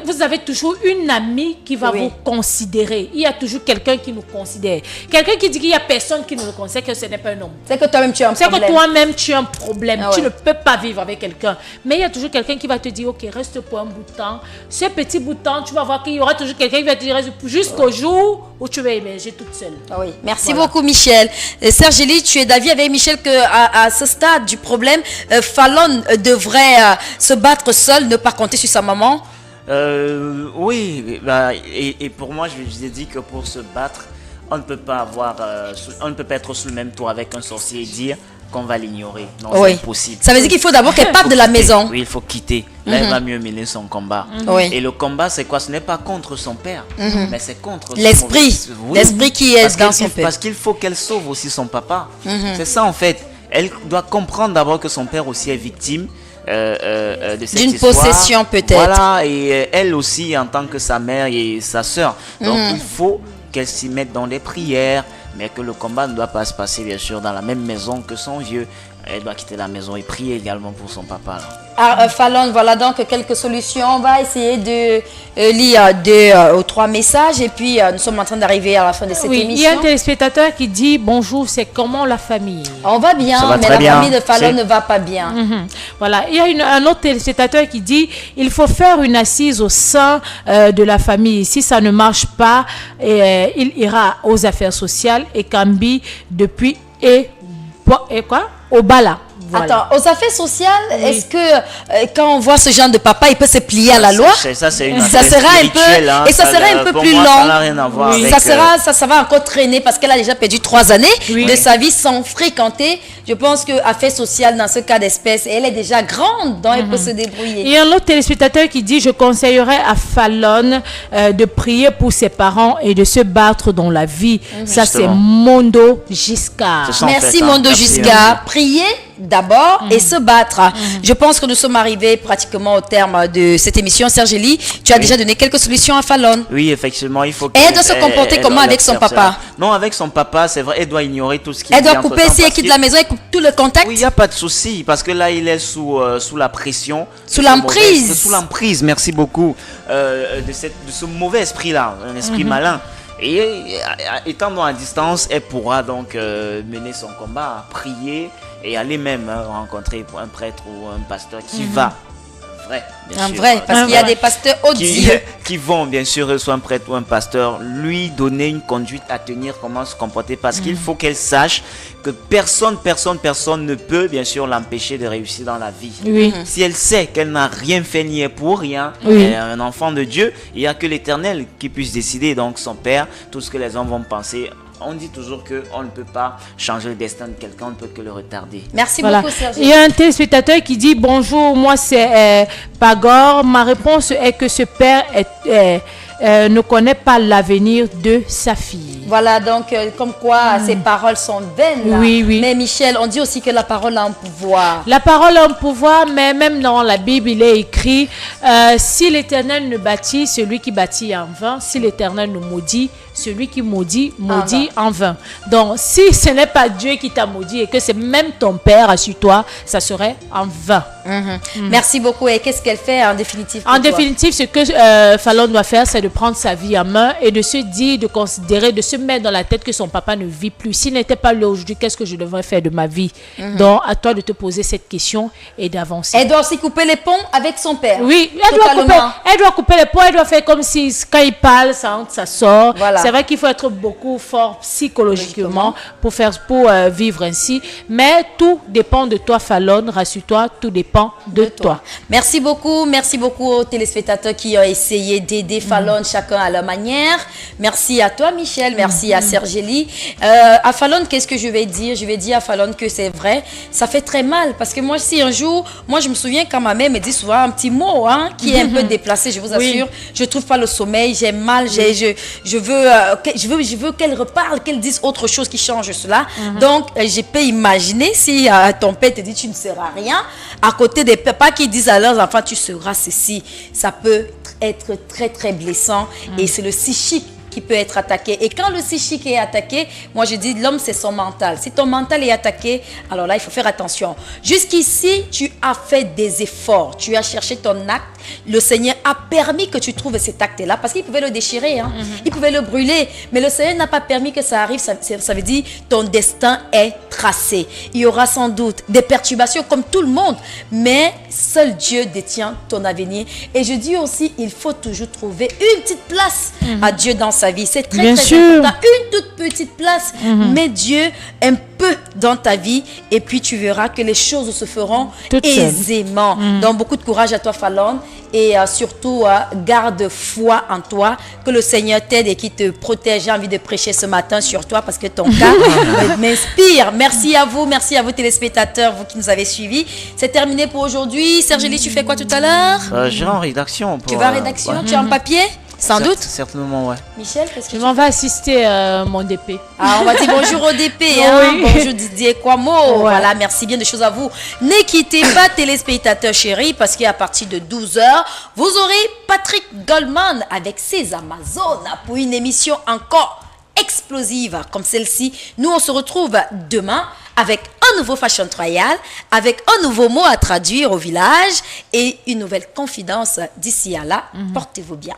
[SPEAKER 2] vous avez toujours une amie qui va vous considérer. Il y a toujours quelqu'un qui nous considère. Quelqu'un qui dit qu'il n'y a personne qui nous considère, que ce n'est pas un homme.
[SPEAKER 1] C'est que toi-même tu as un problème.
[SPEAKER 2] C'est que toi-même tu as un problème. Tu ne peux pas vivre avec quelqu'un. Mais il y a toujours quelqu'un qui va te dire, ok, reste pour un bout de temps. Ce petit bout de temps, tu vas voir qu'il y aura toujours quelqu'un qui va te dire, jusqu'au jour où tu vas émerger toute seule.
[SPEAKER 1] Oui. Merci beaucoup, Michel. Sergélie, tu es d'avis avec Michel qu'à ce stade du problème, Fallon devrait se battre seul, ne pas compter sur sa maman?
[SPEAKER 3] Oui, et pour moi, je vous ai dit que pour se battre, on ne peut pas être sous le même toit avec un sorcier et dire qu'on va l'ignorer. Non, c'est impossible.
[SPEAKER 1] Ça veut dire qu'il faut d'abord qu'elle parte de la maison.
[SPEAKER 3] Oui, il faut quitter. Là, elle va mieux mener son combat. Et le combat, c'est quoi? Ce n'est pas contre son père, mais c'est contre
[SPEAKER 1] l'esprit. L'esprit qui est dans son père.
[SPEAKER 3] Parce qu'il faut qu'elle sauve aussi son papa. C'est ça, en fait. Elle doit comprendre d'abord que son père aussi est victime de cette
[SPEAKER 1] d'une possession peut-être.
[SPEAKER 3] Voilà, et elle aussi en tant que sa mère et sa sœur. Donc, il faut qu'elle s'y mette dans les prières, mais que le combat ne doit pas se passer bien sûr dans la même maison que son vieux. Elle doit quitter la maison et prier également pour son papa.
[SPEAKER 1] Fallon, voilà donc quelques solutions. On va essayer de lire 2 ou 3 messages et puis nous sommes en train d'arriver à la fin de cette émission.
[SPEAKER 2] Il y a un téléspectateur qui dit bonjour, c'est comment la famille?
[SPEAKER 1] On va bien, mais la famille de Fallon ne va pas bien.
[SPEAKER 2] Voilà, il y a un autre téléspectateur qui dit il faut faire une assise au sein de la famille. Si ça ne marche pas, il ira aux affaires sociales et Cambi depuis au Bala.
[SPEAKER 1] Voilà. Attends, aux affaires sociales, est-ce que quand on voit ce genre de papa, il peut se plier à la loi?
[SPEAKER 3] Ça c'est une
[SPEAKER 1] ça sera un peu,
[SPEAKER 3] hein,
[SPEAKER 1] et ça sera un peu plus long.
[SPEAKER 3] Ça n'a rien à voir avec,
[SPEAKER 1] ça va encore traîner parce qu'elle a déjà perdu 3 années de sa vie sans fréquenter. Je pense que affaires sociales dans ce cas d'espèce, elle est déjà grande, donc elle peut se débrouiller.
[SPEAKER 2] Il y a un autre téléspectateur qui dit je conseillerais à Fallon de prier pour ses parents et de se battre dans la vie. Ça c'est Mondo Giscard.
[SPEAKER 1] Merci Mondo Giscard. Prier d'abord et se battre. Je pense que nous sommes arrivés pratiquement au terme de cette émission. Sergélie, tu as déjà donné quelques solutions à Fallon.
[SPEAKER 3] Oui, effectivement, il faut
[SPEAKER 1] elle doit se comporter comment avec son papa?
[SPEAKER 3] Non, avec son papa, c'est vrai, elle doit ignorer tout ce qui
[SPEAKER 1] elle doit couper, si elle quitte la maison, elle coupe tout le contact.
[SPEAKER 3] Oui, il n'y a pas de souci, parce que là, il est sous la pression.
[SPEAKER 1] Sous l'emprise.
[SPEAKER 3] Sous l'emprise, merci beaucoup, de ce mauvais esprit-là, un esprit malin. Et étant à distance, elle pourra donc mener son combat, prier et aller même rencontrer un prêtre ou un pasteur qui va.
[SPEAKER 1] Vrai, parce qu'il y a des pasteurs odieux
[SPEAKER 3] qui vont bien sûr, soit un prêtre ou un pasteur, lui donner une conduite à tenir, comment se comporter, parce qu'il faut qu'elle sache que personne ne peut bien sûr l'empêcher de réussir dans la vie. Si elle sait qu'elle n'a rien fait ni est pour rien, elle est un enfant de Dieu, il n'y a que l'Éternel qui puisse décider, donc son Père, tout ce que les hommes vont penser. On dit toujours qu'on ne peut pas changer le destin de quelqu'un, on ne peut que le retarder.
[SPEAKER 1] Merci beaucoup, Serge.
[SPEAKER 2] Il y a un téléspectateur qui dit bonjour, moi c'est Pagor. Ma réponse est que ce père ne connaît pas l'avenir de sa fille.
[SPEAKER 1] Voilà, donc comme quoi ces paroles sont vaines. Là. Oui. Mais Michel, on dit aussi que la parole a un pouvoir.
[SPEAKER 2] La parole a un pouvoir, mais même dans la Bible, il est écrit si l'Éternel ne bâtit, celui qui bâtit en vain. Si l'Éternel nous maudit, celui qui maudit en vain. Donc, si ce n'est pas Dieu qui t'a maudit et que c'est même ton père, assure-toi, ça serait en vain.
[SPEAKER 1] Merci beaucoup. Et qu'est-ce qu'elle fait en définitive?
[SPEAKER 2] En définitive, ce que Fallon doit faire, c'est de prendre sa vie en main et de se dire, de considérer, de se mettre dans la tête que son papa ne vit plus. S'il n'était pas là aujourd'hui, qu'est-ce que je devrais faire de ma vie? Donc, à toi de te poser cette question et d'avancer.
[SPEAKER 1] Elle doit aussi couper les ponts avec son père.
[SPEAKER 2] Oui, elle doit couper les ponts. Elle doit faire comme si quand il parle, ça entre, ça sort. Voilà. C'est vrai qu'il faut être beaucoup fort psychologiquement pour vivre ainsi. Mais tout dépend de toi, Fallon. Rassure-toi, tout dépend de toi.
[SPEAKER 1] Merci beaucoup aux téléspectateurs qui ont essayé d'aider Fallon, chacun à leur manière. Merci à toi, Michel. Merci à Sergélie. À Fallon, qu'est-ce que je vais dire? Je vais dire à Fallon que c'est vrai. Ça fait très mal parce que moi, si un jour, moi, je me souviens quand ma mère me dit souvent un petit mot qui est un peu déplacé, je vous assure. Je ne trouve pas le sommeil, j'ai mal, je veux qu'elle reparle, qu'elle dise autre chose qui change cela. Donc, je peux imaginer si ton père te dit tu ne seras rien, à côté des papas qui disent à leurs enfants tu seras ceci, ça peut être très très blessant et c'est le psychique qui peut être attaqué. Et quand le psychique est attaqué, moi je dis l'homme c'est son mental. Si ton mental est attaqué, alors là il faut faire attention. Jusqu'ici, tu as fait des efforts, tu as cherché ton acte. Le Seigneur a permis que tu trouves cet acte-là parce qu'il pouvait le déchirer, il pouvait le brûler. Mais le Seigneur n'a pas permis que ça arrive. Ça veut dire ton destin est tracé. Il y aura sans doute des perturbations comme tout le monde, mais seul Dieu détient ton avenir. Et je dis aussi, il faut toujours trouver une petite place à Dieu dans sa vie. C'est très important. Une toute petite place. Mets Dieu un peu dans ta vie et puis tu verras que les choses se feront aisément. Donc beaucoup de courage à toi, Fallon. Et surtout, garde foi en toi, que le Seigneur t'aide et qu'il te protège. J'ai envie de prêcher ce matin sur toi parce que ton cas m'inspire. Merci à vous téléspectateurs, vous qui nous avez suivis. C'est terminé pour aujourd'hui. Sergélie, tu fais quoi tout à l'heure?
[SPEAKER 3] Je vais en rédaction.
[SPEAKER 1] Tu vas en rédaction? Tu es en papier? Sans doute.
[SPEAKER 3] Certainement, ouais.
[SPEAKER 1] Michel, qu'est-ce que
[SPEAKER 2] je m'en vais assister mon DP.
[SPEAKER 1] On va dire bonjour au DP. Bonjour Didier Kwamo. Voilà, merci bien de choses à vous. Ne quittez pas, téléspectateurs chéris, parce qu'à partir de 12h, vous aurez Patrick Goldman avec ses Amazones pour une émission encore explosive comme celle-ci. Nous, on se retrouve demain avec un nouveau Fashion Royal, avec un nouveau mot à traduire au village et une nouvelle confidence. D'ici à là, portez-vous bien.